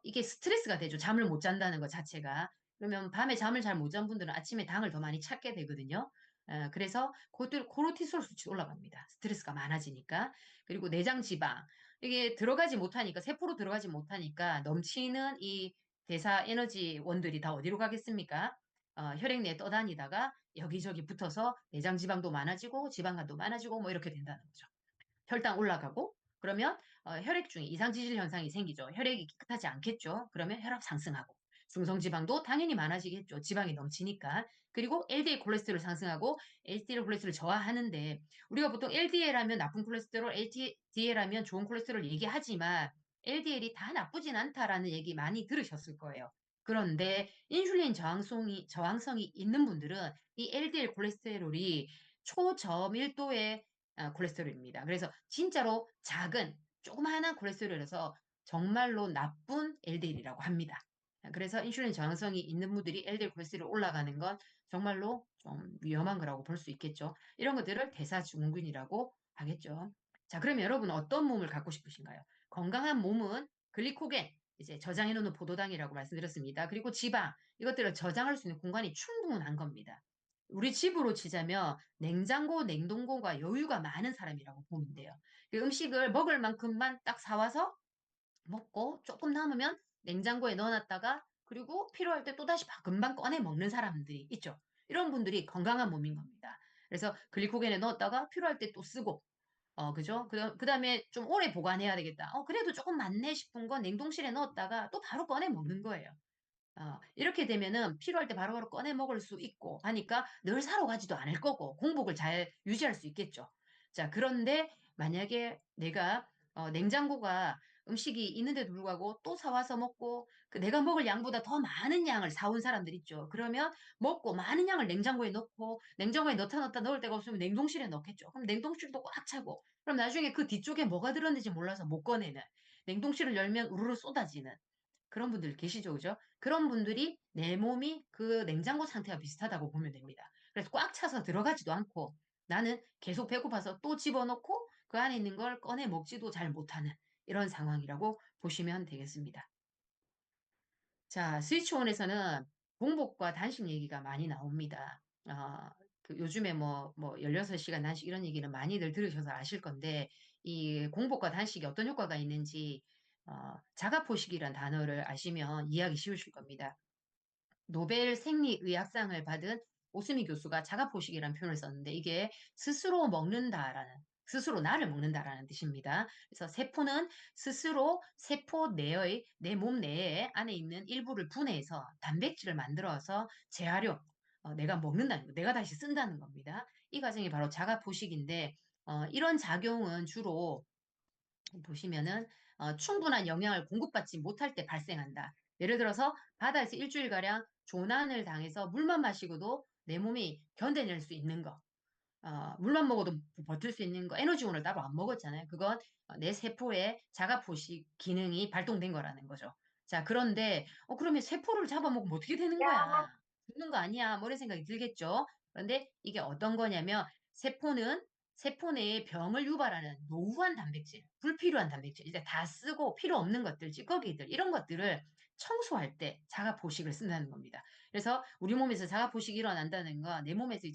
[SPEAKER 1] 이게 스트레스가 되죠. 잠을 못 잔다는 것 자체가. 그러면 밤에 잠을 잘 못 잔 분들은 아침에 당을 더 많이 찾게 되거든요. 그래서 그것들 코르티솔 수치 올라갑니다. 스트레스가 많아지니까. 그리고 내장 지방. 이게 들어가지 못하니까, 세포로 들어가지 못하니까 넘치는 이 대사 에너지 원들이 다 어디로 가겠습니까? 혈액 내에 떠다니다가 여기저기 붙어서 내장 지방도 많아지고 지방간도 많아지고 뭐 이렇게 된다는 거죠. 혈당 올라가고 그러면 혈액 중에 이상 지질 현상이 생기죠. 혈액이 깨끗하지 않겠죠. 그러면 혈압 상승하고 중성지방도 당연히 많아지겠죠. 지방이 넘치니까. 그리고 LDL 콜레스테롤 상승하고 LDL 콜레스테롤 저하하는데 우리가 보통 LDL 하면 나쁜 콜레스테롤, LDL 하면 좋은 콜레스테롤 얘기하지만 LDL이 다 나쁘진 않다라는 얘기 많이 들으셨을 거예요. 그런데 인슐린 저항성이 있는 분들은 이 LDL 콜레스테롤이 초저밀도의 콜레스테롤입니다. 그래서 진짜로 작은 조그마한 콜레스테롤에서 정말로 나쁜 LDL이라고 합니다. 그래서 인슐린 저항성이 있는 분들이 LDL 콜레스테롤 올라가는 건 정말로 좀 위험한 거라고 볼 수 있겠죠. 이런 것들을 대사증후군이라고 하겠죠. 자, 그럼 여러분은 어떤 몸을 갖고 싶으신가요? 건강한 몸은 글리코겐, 이제 저장해 놓는 포도당이라고 말씀드렸습니다. 그리고 지방, 이것들을 저장할 수 있는 공간이 충분한 겁니다. 우리 집으로 치자면 냉장고, 냉동고가 여유가 많은 사람이라고 보면 돼요. 그 음식을 먹을 만큼만 딱 사와서 먹고 조금 남으면 냉장고에 넣어놨다가 그리고 필요할 때 또다시 금방 꺼내 먹는 사람들이 있죠. 이런 분들이 건강한 몸인 겁니다. 그래서 글리코겐에 넣었다가 필요할 때 또 쓰고, 그죠? 그다음에 좀 오래 보관해야 되겠다. 그래도 조금 많네 싶은 건 냉동실에 넣었다가 또 바로 꺼내 먹는 거예요. 이렇게 되면은 필요할 때 바로바로 꺼내 먹을 수 있고 하니까 늘 사러 가지도 않을 거고 공복을 잘 유지할 수 있겠죠. 자, 그런데 만약에 내가 냉장고가 음식이 있는데도 불구하고 또 사와서 먹고 그 내가 먹을 양보다 더 많은 양을 사온 사람들 있죠. 그러면 먹고 많은 양을 냉장고에 넣고 냉장고에 넣다 넣을 데가 없으면 냉동실에 넣겠죠. 그럼 냉동실도 꽉 차고 그럼 나중에 그 뒤쪽에 뭐가 들었는지 몰라서 못 꺼내는 냉동실을 열면 우르르 쏟아지는 그런 분들 계시죠, 그죠? 그런 분들이 내 몸이 그 냉장고 상태와 비슷하다고 보면 됩니다. 그래서 꽉 차서 들어가지도 않고 나는 계속 배고파서 또 집어넣고 그 안에 있는 걸 꺼내 먹지도 잘 못하는 이런 상황이라고 보시면 되겠습니다. 자, 스위치온에서는 공복과 단식 얘기가 많이 나옵니다. 그 요즘에 뭐 16시간 단식 이런 얘기는 많이들 들으셔서 아실 건데, 이 공복과 단식이 어떤 효과가 있는지, 자가포식이란 단어를 아시면 이해하기 쉬우실 겁니다. 노벨 생리의학상을 받은 오스미 교수가 자가포식이라는 표현을 썼는데 이게 스스로 먹는다라는 스스로 나를 먹는다라는 뜻입니다. 그래서 세포는 스스로 세포 내의 내 몸 내에 안에 있는 일부를 분해해서 단백질을 만들어서 재활용, 내가 먹는다는 거, 내가 다시 쓴다는 겁니다. 이 과정이 바로 자가포식인데 이런 작용은 주로 보시면은 충분한 영양을 공급받지 못할 때 발생한다. 예를 들어서 바다에서 일주일가량 조난을 당해서 물만 마시고도 내 몸이 견뎌낼 수 있는 거. 물만 먹어도 버틸 수 있는 거, 에너지원을 따로 안 먹었잖아요. 그건 내 세포의 자가포식 기능이 발동된 거라는 거죠. 자, 그런데, 그러면 세포를 잡아먹으면 어떻게 되는 거야? 죽는 거 아니야? 뭐 이런 생각이 들겠죠? 그런데 이게 어떤 거냐면, 세포는 세포 내에 병을 유발하는 노후한 단백질, 불필요한 단백질, 이제 다 쓰고 필요 없는 것들, 찌꺼기들, 이런 것들을 청소할 때 자가포식을 쓴다는 겁니다. 그래서 우리 몸에서 자가포식이 일어난다는 건 내 몸에서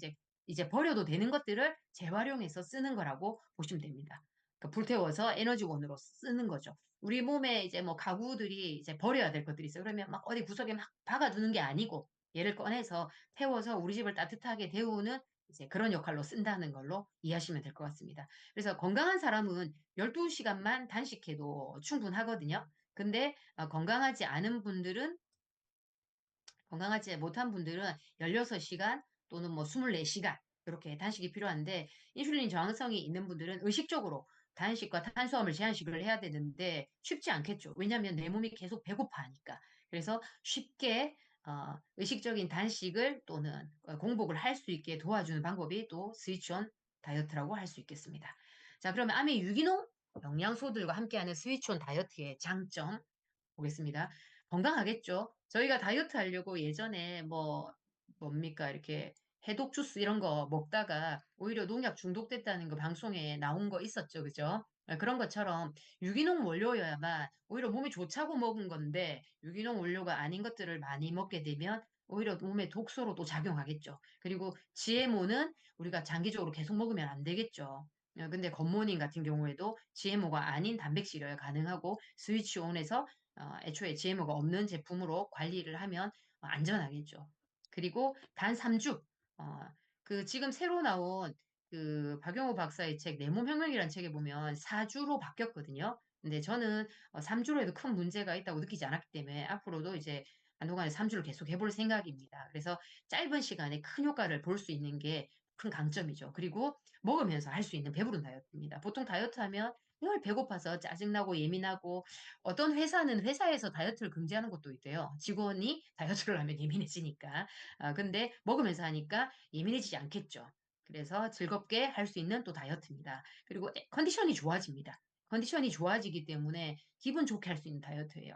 [SPEAKER 1] 이제 버려도 되는 것들을 재활용해서 쓰는 거라고 보시면 됩니다. 그러니까 불태워서 에너지원으로 쓰는 거죠. 우리 몸에 이제 뭐 가구들이 이제 버려야 될 것들이 있어요. 그러면 막 어디 구석에 막 박아두는 게 아니고 얘를 꺼내서 태워서 우리 집을 따뜻하게 데우는 이제 그런 역할로 쓴다는 걸로 이해하시면 될 것 같습니다. 그래서 건강한 사람은 12시간만 단식해도 충분하거든요. 근데 건강하지 못한 분들은 16시간 또는 뭐 24시간 이렇게 단식이 필요한데 인슐린 저항성이 있는 분들은 의식적으로 단식과 탄수화물 제한식을 해야 되는데 쉽지 않겠죠. 왜냐하면 내 몸이 계속 배고파하니까. 그래서 쉽게 의식적인 단식을 또는 공복을 할 수 있게 도와주는 방법이 또 스위치온 다이어트라고 할 수 있겠습니다. 자, 그러면 아미 유기농 영양소들과 함께하는 스위치온 다이어트의 장점 보겠습니다. 건강하겠죠? 저희가 다이어트 하려고 예전에 뭡니까, 이렇게 해독 주스 이런 거 먹다가 오히려 농약 중독됐다는 거 방송에 나온 거 있었죠. 그죠? 그런 것처럼 유기농 원료여야만 오히려 몸이 좋자고 먹은 건데 유기농 원료가 아닌 것들을 많이 먹게 되면 오히려 몸에 독소로 또 작용하겠죠. 그리고 GMO는 우리가 장기적으로 계속 먹으면 안 되겠죠. 근데 겉모닝 같은 경우에도 GMO가 아닌 단백질이어야 가능하고 스위치온에서 애초에 GMO가 없는 제품으로 관리를 하면 안전하겠죠. 그리고 단 3주, 그 지금 새로 나온 그 박용호 박사의 책 내 몸 혁명이라는 책에 보면 4주로 바뀌었거든요. 근데 저는 3주로 해도 큰 문제가 있다고 느끼지 않았기 때문에 앞으로도 이제 한동안에 3주를 계속 해볼 생각입니다. 그래서 짧은 시간에 큰 효과를 볼 수 있는 게 큰 강점이죠. 그리고 먹으면서 할 수 있는 배부른 다이어트입니다. 보통 다이어트 하면 늘 배고파서 짜증나고 예민하고 어떤 회사는 회사에서 다이어트를 금지하는 것도 있대요. 직원이 다이어트를 하면 예민해지니까. 근데 먹으면서 하니까 예민해지지 않겠죠. 그래서 즐겁게 할 수 있는 또 다이어트입니다. 그리고 컨디션이 좋아집니다. 컨디션이 좋아지기 때문에 기분 좋게 할 수 있는 다이어트예요.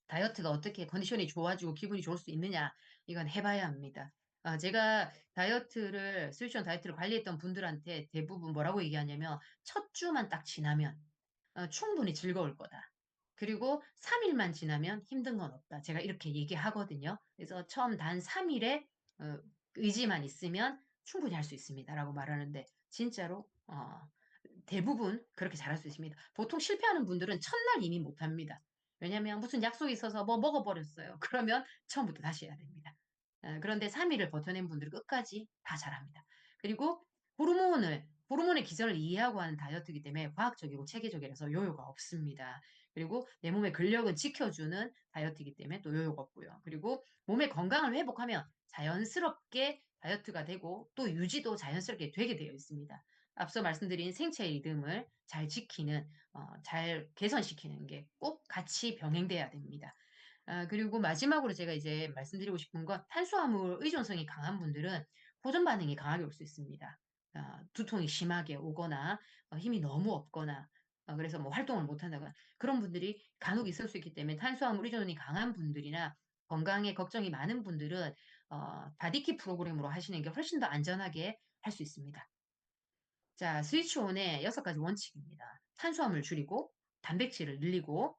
[SPEAKER 1] 다이어트가 어떻게 컨디션이 좋아지고 기분이 좋을 수 있느냐, 이건 해봐야 합니다. 제가 스위치온 다이어트를 관리했던 분들한테 대부분 뭐라고 얘기하냐면, 첫 주만 딱 지나면 충분히 즐거울 거다. 그리고 3일만 지나면 힘든 건 없다. 제가 이렇게 얘기하거든요. 그래서 처음 단 3일에 의지만 있으면 충분히 할 수 있습니다. 라고 말하는데, 진짜로, 대부분 그렇게 잘할 수 있습니다. 보통 실패하는 분들은 첫날 이미 못합니다. 왜냐면 무슨 약속이 있어서 뭐 먹어버렸어요. 그러면 처음부터 다시 해야 됩니다. 그런데 3일을 버텨낸 분들은 끝까지 다 잘합니다. 그리고 호르몬의 기전을 이해하고 하는 다이어트이기 때문에 과학적이고 체계적이라서 요요가 없습니다. 그리고 내 몸의 근력은 지켜주는 다이어트이기 때문에 또 요요가 없고요. 그리고 몸의 건강을 회복하면 자연스럽게 다이어트가 되고 또 유지도 자연스럽게 되게 되어 있습니다. 앞서 말씀드린 생체의 리듬을 잘 지키는, 잘 개선시키는 게 꼭 같이 병행돼야 됩니다. 그리고 마지막으로 제가 이제 말씀드리고 싶은 건 탄수화물 의존성이 강한 분들은 호전 반응이 강하게 올 수 있습니다. 두통이 심하게 오거나 힘이 너무 없거나 그래서 뭐 활동을 못 한다거나 그런 분들이 간혹 있을 수 있기 때문에 탄수화물 의존이 강한 분들이나 건강에 걱정이 많은 분들은 바디키 프로그램으로 하시는 게 훨씬 더 안전하게 할 수 있습니다. 자, 스위치온의 6가지 원칙입니다. 탄수화물 줄이고 단백질을 늘리고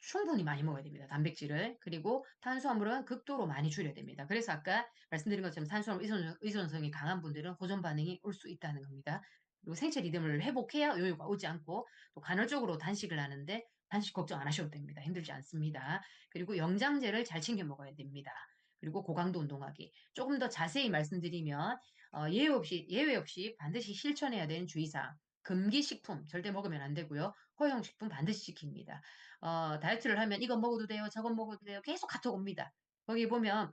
[SPEAKER 1] 충분히 많이 먹어야 됩니다. 단백질을. 그리고 탄수화물은 극도로 많이 줄여야 됩니다. 그래서 아까 말씀드린 것처럼 탄수화물 의존성이 강한 분들은 호전 반응이 올 수 있다는 겁니다. 그리고 생체 리듬을 회복해야 요요가 오지 않고 또 간헐적으로 단식을 하는데 단식 걱정 안 하셔도 됩니다. 힘들지 않습니다. 그리고 영양제를 잘 챙겨 먹어야 됩니다. 그리고 고강도 운동하기. 조금 더 자세히 말씀드리면 예외 없이 반드시 실천해야 되는 주의사항. 금기식품 절대 먹으면 안 되고요. 허용식품 반드시 지킵니다. 다이어트를 하면 이건 먹어도 돼요, 저건 먹어도 돼요. 계속 카톡 옵니다. 거기 보면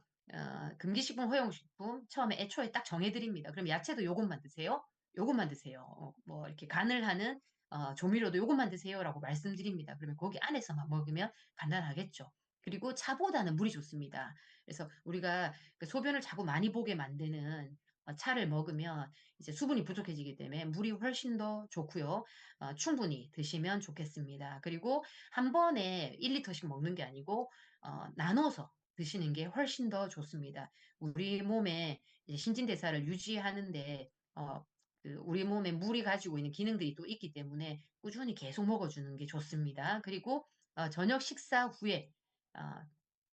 [SPEAKER 1] 금기식품, 허용식품 처음에 애초에 딱 정해드립니다. 그럼 야채도 요것만 드세요. 요것만 드세요. 뭐 이렇게 간을 하는 조미료도 요것만 드세요라고 말씀드립니다. 그러면 거기 안에서만 먹으면 간단하겠죠. 그리고 차보다는 물이 좋습니다. 그래서 우리가 그 소변을 자꾸 많이 보게 만드는 차를 먹으면 이제 수분이 부족해지기 때문에 물이 훨씬 더 좋고요. 충분히 드시면 좋겠습니다. 그리고 한 번에 1리터씩 먹는 게 아니고 나눠서 드시는 게 훨씬 더 좋습니다. 우리 몸의 이제 신진대사를 유지하는데 우리 몸에 물이 가지고 있는 기능들이 또 있기 때문에 꾸준히 계속 먹어주는 게 좋습니다. 그리고 저녁 식사 후에 어,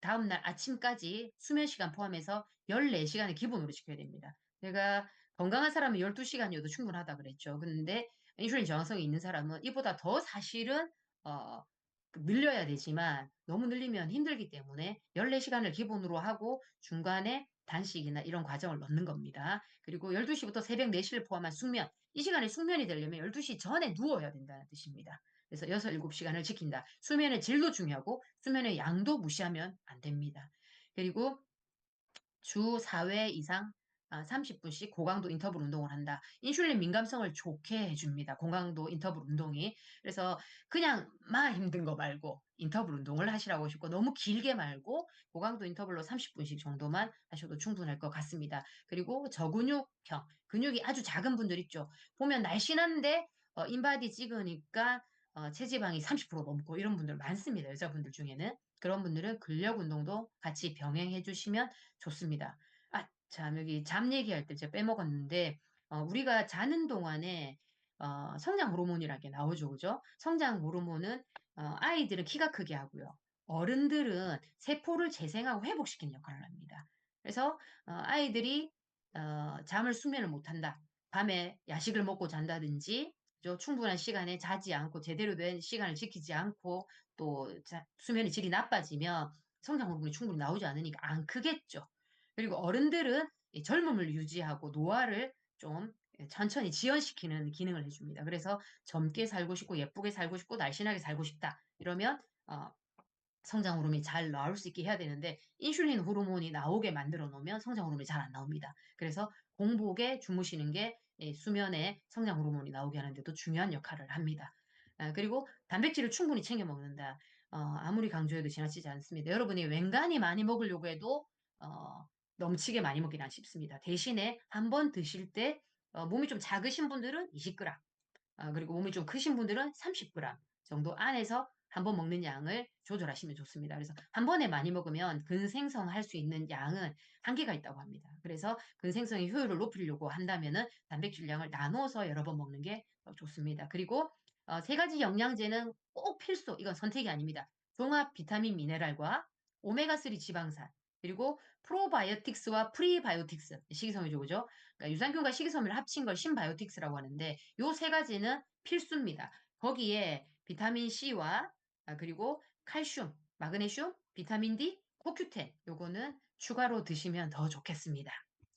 [SPEAKER 1] 다음날 아침까지 수면 시간 포함해서 14시간을 기본으로 지켜야 됩니다. 제가 건강한 사람은 12시간이어도 충분하다 그랬죠. 근데 인슐린 저항성이 있는 사람은 이보다 더 사실은 어, 늘려야 되지만 너무 늘리면 힘들기 때문에 14시간을 기본으로 하고 중간에 단식이나 이런 과정을 넣는 겁니다. 그리고 12시부터 새벽 4시를 포함한 숙면. 이 시간에 숙면이 되려면 12시 전에 누워야 된다는 뜻입니다. 그래서 6, 7시간을 지킨다. 수면의 질도 중요하고 수면의 양도 무시하면 안 됩니다. 그리고 주 4회 이상 30분씩 고강도 인터벌 운동을 한다. 인슐린 민감성을 좋게 해줍니다. 고강도 인터벌 운동이. 그래서 그냥 막 힘든 거 말고 인터벌 운동을 하시라고 싶고 너무 길게 말고 고강도 인터벌로 30분씩 정도만 하셔도 충분할 것 같습니다. 그리고 저근육형, 근육이 아주 작은 분들 있죠. 보면 날씬한데 인바디 찍으니까 체지방이 30% 넘고 이런 분들 많습니다. 여자분들 중에는. 그런 분들은 근력 운동도 같이 병행해 주시면 좋습니다. 참, 여기 잠 얘기할 때 제가 빼먹었는데, 우리가 자는 동안에, 성장 호르몬이라는 게 나오죠. 그죠? 성장 호르몬은, 아이들은 키가 크게 하고요. 어른들은 세포를 재생하고 회복시키는 역할을 합니다. 그래서, 아이들이, 잠을 숙면을 못 한다. 밤에 야식을 먹고 잔다든지, 충분한 시간에 자지 않고 제대로 된 시간을 지키지 않고 또 수면의 질이 나빠지면 성장 호르몬이 충분히 나오지 않으니까 안 크겠죠. 그리고 어른들은 이 젊음을 유지하고 노화를 좀 천천히 지연시키는 기능을 해줍니다. 그래서 젊게 살고 싶고 예쁘게 살고 싶고 날씬하게 살고 싶다. 이러면 성장 호르몬이 잘 나올 수 있게 해야 되는데 인슐린 호르몬이 나오게 만들어 놓으면 성장 호르몬이 잘 안 나옵니다. 그래서 공복에 주무시는 게 수면에 성장 호르몬이 나오게 하는데도 중요한 역할을 합니다. 그리고 단백질을 충분히 챙겨 먹는다. 아무리 강조해도 지나치지 않습니다. 여러분이 웬간히 많이 먹으려고 해도 어, 넘치게 많이 먹기는 쉽습니다. 대신에 한 번 드실 때 몸이 좀 작으신 분들은 20g, 그리고 몸이 좀 크신 분들은 30g 정도 안에서 한 번 먹는 양을 조절하시면 좋습니다. 그래서 한 번에 많이 먹으면 근생성할 수 있는 양은 한계가 있다고 합니다. 그래서 근생성의 효율을 높이려고 한다면은 단백질량을 나눠서 여러 번 먹는 게 좋습니다. 그리고 세 가지 영양제는 꼭 필수, 이건 선택이 아닙니다. 종합 비타민 미네랄과 오메가3 지방산, 그리고 프로바이오틱스와 프리바이오틱스, 식이섬유죠, 그죠? 그러니까 유산균과 식이섬유를 합친 걸 신바이오틱스라고 하는데 요 세 가지는 필수입니다. 거기에 비타민 C와 그리고 칼슘, 마그네슘, 비타민 D, 코큐텐 요거는 추가로 드시면 더 좋겠습니다.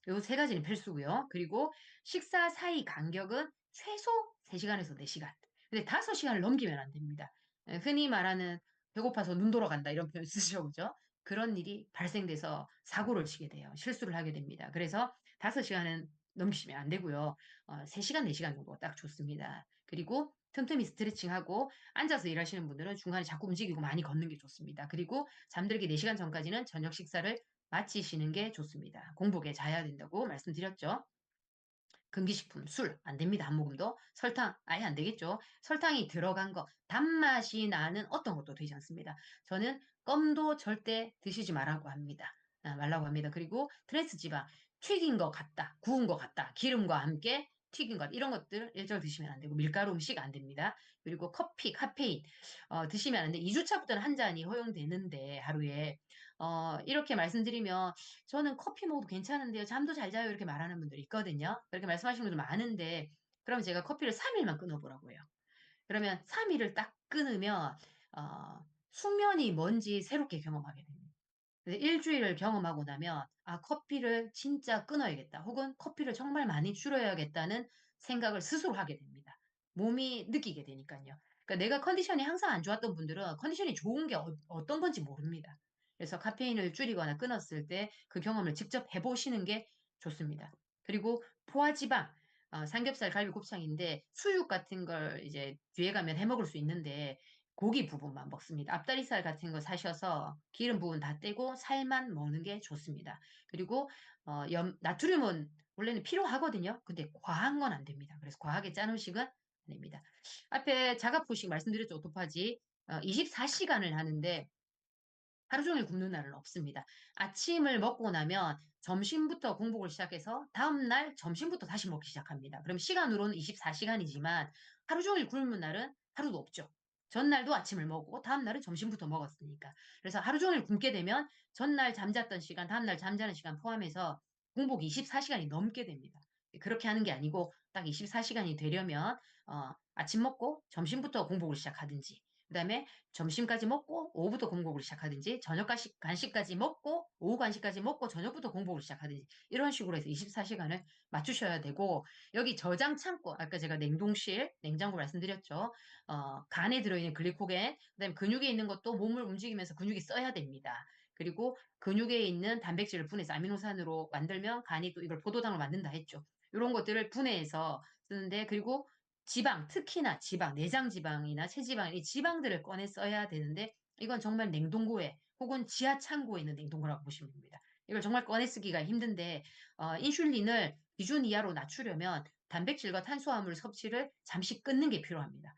[SPEAKER 1] 요 세 가지는 필수고요. 그리고 식사 사이 간격은 최소 3시간에서 4시간. 근데 5시간을 넘기면 안 됩니다. 흔히 말하는 배고파서 눈 돌아간다 이런 표현 쓰죠, 그죠? 그런 일이 발생돼서 사고를 치게 돼요. 실수를 하게 됩니다. 그래서 5시간은 넘기시면 안 되고요. 3시간, 4시간 정도 딱 좋습니다. 그리고 틈틈이 스트레칭하고 앉아서 일하시는 분들은 중간에 자꾸 움직이고 많이 걷는 게 좋습니다. 그리고 잠들기 4시간 전까지는 저녁 식사를 마치시는 게 좋습니다. 공복에 자야 된다고 말씀드렸죠. 금기식품, 술 안 됩니다. 한 모금도. 설탕 아예 안 되겠죠. 설탕이 들어간 거, 단맛이 나는 어떤 것도 되지 않습니다. 저는 껌도 절대 드시지 말라고 합니다. 말라고 합니다. 그리고 트랜스 지방, 튀긴 거 같다, 구운 거 같다, 기름과 함께 튀긴 것 이런 것들 일절 드시면 안 되고 밀가루 음식 안 됩니다. 그리고 커피, 카페인 드시면 안 돼. 2주차부터는 한 잔이 허용되는데 하루에 이렇게 말씀드리면 저는 커피 먹어도 괜찮은데요. 잠도 잘 자요. 이렇게 말하는 분들이 있거든요. 그렇게 말씀하시는 분들 많은데, 그러면 제가 커피를 3일만 끊어보라고 해요. 그러면 3일을 딱 끊으면, 숙면이 뭔지 새롭게 경험하게 됩니다. 그래서 일주일을 경험하고 나면, 아, 커피를 진짜 끊어야겠다. 혹은 커피를 정말 많이 줄여야겠다는 생각을 스스로 하게 됩니다. 몸이 느끼게 되니까요. 그러니까 내가 컨디션이 항상 안 좋았던 분들은 컨디션이 좋은 게 떤 건지 모릅니다. 그래서 카페인을 줄이거나 끊었을 때 그 경험을 직접 해보시는 게 좋습니다. 그리고 포화지방, 삼겹살, 갈비, 곱창인데 수육 같은 걸 이제 뒤에 가면 해 먹을 수 있는데 고기 부분만 먹습니다. 앞다리살 같은 거 사셔서 기름 부분 다 떼고 살만 먹는 게 좋습니다. 그리고 나트륨은 원래는 필요하거든요. 근데 과한 건 안 됩니다. 그래서 과하게 짠 음식은 안 됩니다. 앞에 자가포식 말씀드렸죠. 오토파지. 24시간을 하는데 하루 종일 굶는 날은 없습니다. 아침을 먹고 나면 점심부터 공복을 시작해서 다음날 점심부터 다시 먹기 시작합니다. 그럼 시간으로는 24시간이지만 하루 종일 굶는 날은 하루도 없죠. 전날도 아침을 먹고 다음날은 점심부터 먹었으니까. 그래서 하루 종일 굶게 되면 전날 잠잤던 시간, 다음날 잠자는 시간 포함해서 공복 24시간이 넘게 됩니다. 그렇게 하는 게 아니고 딱 24시간이 되려면 아침 먹고 점심부터 공복을 시작하든지 그다음에 점심까지 먹고 오후부터 공복을 시작하든지 저녁 간식까지 먹고 오후 간식까지 먹고 저녁부터 공복을 시작하든지 이런 식으로 해서 24시간을 맞추셔야 되고 여기 저장 창고 아까 제가 냉동실 냉장고 말씀드렸죠. 간에 들어있는 글리코겐 그다음에 근육에 있는 것도 몸을 움직이면서 근육이 써야 됩니다. 그리고 근육에 있는 단백질을 분해해서 아미노산으로 만들면 간이 또 이걸 포도당으로 만든다 했죠. 이런 것들을 분해해서 쓰는데 그리고 지방, 특히나 지방, 내장 지방이나 체지방, 이 지방들을 꺼내 써야 되는데 이건 정말 냉동고에 혹은 지하 창고에 있는 냉동고라고 보시면 됩니다. 이걸 정말 꺼내 쓰기가 힘든데 인슐린을 기준 이하로 낮추려면 단백질과 탄수화물 섭취를 잠시 끊는 게 필요합니다.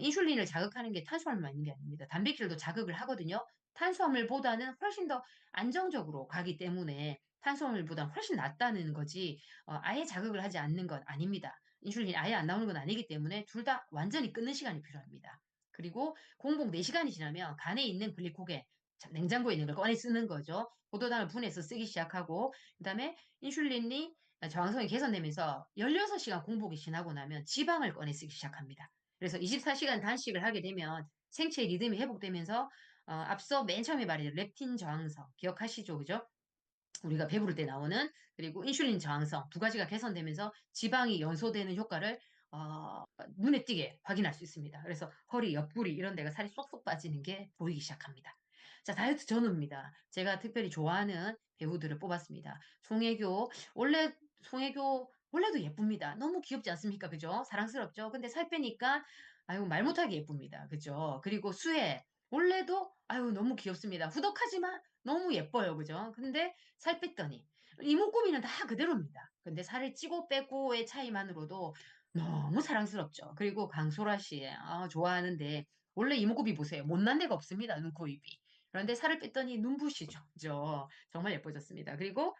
[SPEAKER 1] 인슐린을 자극하는 게 탄수화물만 있는 게 아닙니다. 단백질도 자극을 하거든요. 탄수화물보다는 훨씬 더 안정적으로 가기 때문에 탄수화물보다 훨씬 낫다는 거지 아예 자극을 하지 않는 건 아닙니다. 인슐린이 아예 안 나오는 건 아니기 때문에 둘 다 완전히 끊는 시간이 필요합니다. 그리고 공복 4시간이 지나면 간에 있는 글리코겐, 냉장고에 있는 걸 꺼내 쓰는 거죠. 포도당을 분해서 쓰기 시작하고 그다음에 인슐린이 저항성이 개선되면서 16시간 공복이 지나고 나면 지방을 꺼내 쓰기 시작합니다. 그래서 24시간 단식을 하게 되면 생체 리듬이 회복되면서 앞서 맨 처음에 말했던 렙틴 저항성 기억하시죠? 그죠? 우리가 배부를 때 나오는 그리고 인슐린 저항성 두 가지가 개선되면서 지방이 연소되는 효과를 눈에 띄게 확인할 수 있습니다. 그래서 허리, 옆구리 이런 데가 살이 쏙쏙 빠지는 게 보이기 시작합니다. 자, 다이어트 전후입니다. 제가 특별히 좋아하는 배우들을 뽑았습니다. 송혜교, 원래 송혜교 원래도 예쁩니다. 너무 귀엽지 않습니까? 그죠? 사랑스럽죠? 근데 살 빼니까 아유 말 못하게 예쁩니다. 그죠? 그리고 수혜 원래도 아유 너무 귀엽습니다. 후덕하지만 너무 예뻐요. 그죠? 근데 살 뺐더니 이목구비는 다 그대로입니다. 근데 살을 찌고 빼고의 차이만으로도 너무 사랑스럽죠. 그리고 강소라 씨, 좋아하는데 원래 이목구비 보세요. 못난 데가 없습니다. 눈, 코, 입이. 그런데 살을 뺐더니 눈부시죠. 그죠? 정말 예뻐졌습니다. 그리고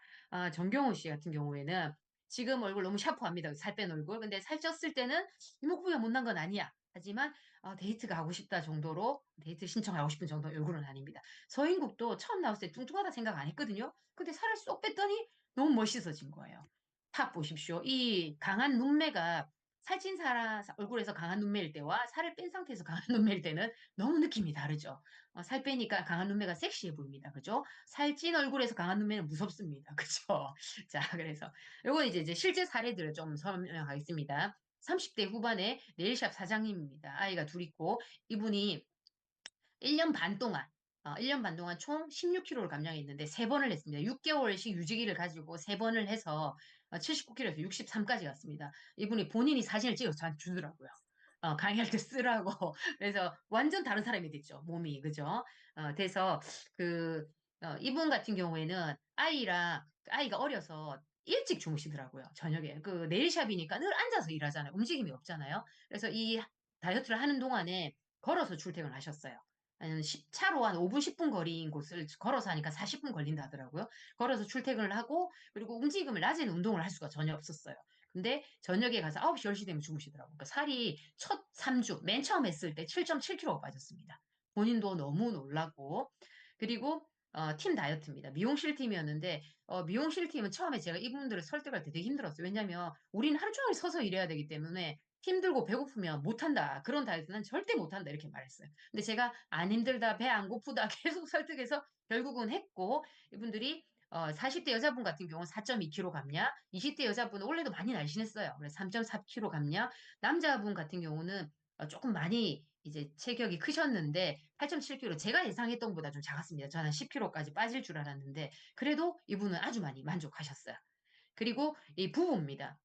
[SPEAKER 1] 정경호 씨 같은 경우에는 지금 얼굴 너무 샤프합니다. 살 뺀 얼굴. 근데 살쪘을 때는 이목구비가 못난 건 아니야. 하지만 데이트가 하고 싶다 정도로 데이트 신청하고 싶은 정도 얼굴은 아닙니다. 서인국도 처음 나왔을 때 뚱뚱하다 생각 안 했거든요. 근데 살을 쏙 뺐더니 너무 멋있어진 거예요. 탑 보십시오. 이 강한 눈매가 살찐 사람 얼굴에서 강한 눈매일 때와 살을 뺀 상태에서 강한 눈매일 때는 너무 느낌이 다르죠. 살 빼니까 강한 눈매가 섹시해 보입니다. 그죠? 살찐 얼굴에서 강한 눈매는 무섭습니다. 그죠? 자, 그래서 요건 이제 실제 사례들을 좀 설명하겠습니다. 30대 후반의 네일샵 사장님입니다. 아이가 둘 있고 이분이 1년 반 동안 1년 반 동안 총 16kg를 감량했는데 3번을 했습니다. 6개월씩 유지기를 가지고 3번을 해서 79kg에서 63까지 갔습니다. 이분이 본인이 사진을 찍어서 저한테 주더라고요. 강의할 때 쓰라고. 그래서 완전 다른 사람이 됐죠. 몸이. 그죠? 돼서 그 이분 같은 경우에는 아이가 어려서 일찍 주무시더라고요. 저녁에. 그 네일샵이니까 늘 앉아서 일하잖아요. 움직임이 없잖아요. 그래서 이 다이어트를 하는 동안에 걸어서 출퇴근을 하셨어요. 차로 한 5분, 10분 거리인 곳을 걸어서 하니까 40분 걸린다 하더라고요. 걸어서 출퇴근을 하고, 그리고 움직임을, 낮에는 운동을 할 수가 전혀 없었어요. 근데 저녁에 가서 9시, 10시 되면 주무시더라고요. 그러니까 살이 첫 3주, 맨 처음 했을 때 7.7kg가 빠졌습니다. 본인도 너무 놀라고, 그리고 팀 다이어트입니다. 미용실 팀이었는데, 미용실 팀은 처음에 제가 이분들을 설득할 때 되게 힘들었어요. 왜냐면, 우리는 하루 종일 서서 일해야 되기 때문에, 힘들고 배고프면 못한다. 그런 다이어트는 절대 못한다. 이렇게 말했어요. 근데 제가 안 힘들다, 배 안 고프다 계속 설득해서 결국은 했고, 이분들이 40대 여자분 같은 경우는 4.2kg 감량, 20대 여자분은 원래도 많이 날씬했어요. 그래서 3.4kg 감량, 남자분 같은 경우는 조금 많이 이제 체격이 크셨는데 8.7kg 제가 예상했던 것보다 좀 작았습니다. 저는 10kg까지 빠질 줄 알았는데 그래도 이분은 아주 많이 만족하셨어요. 그리고 이 부부입니다.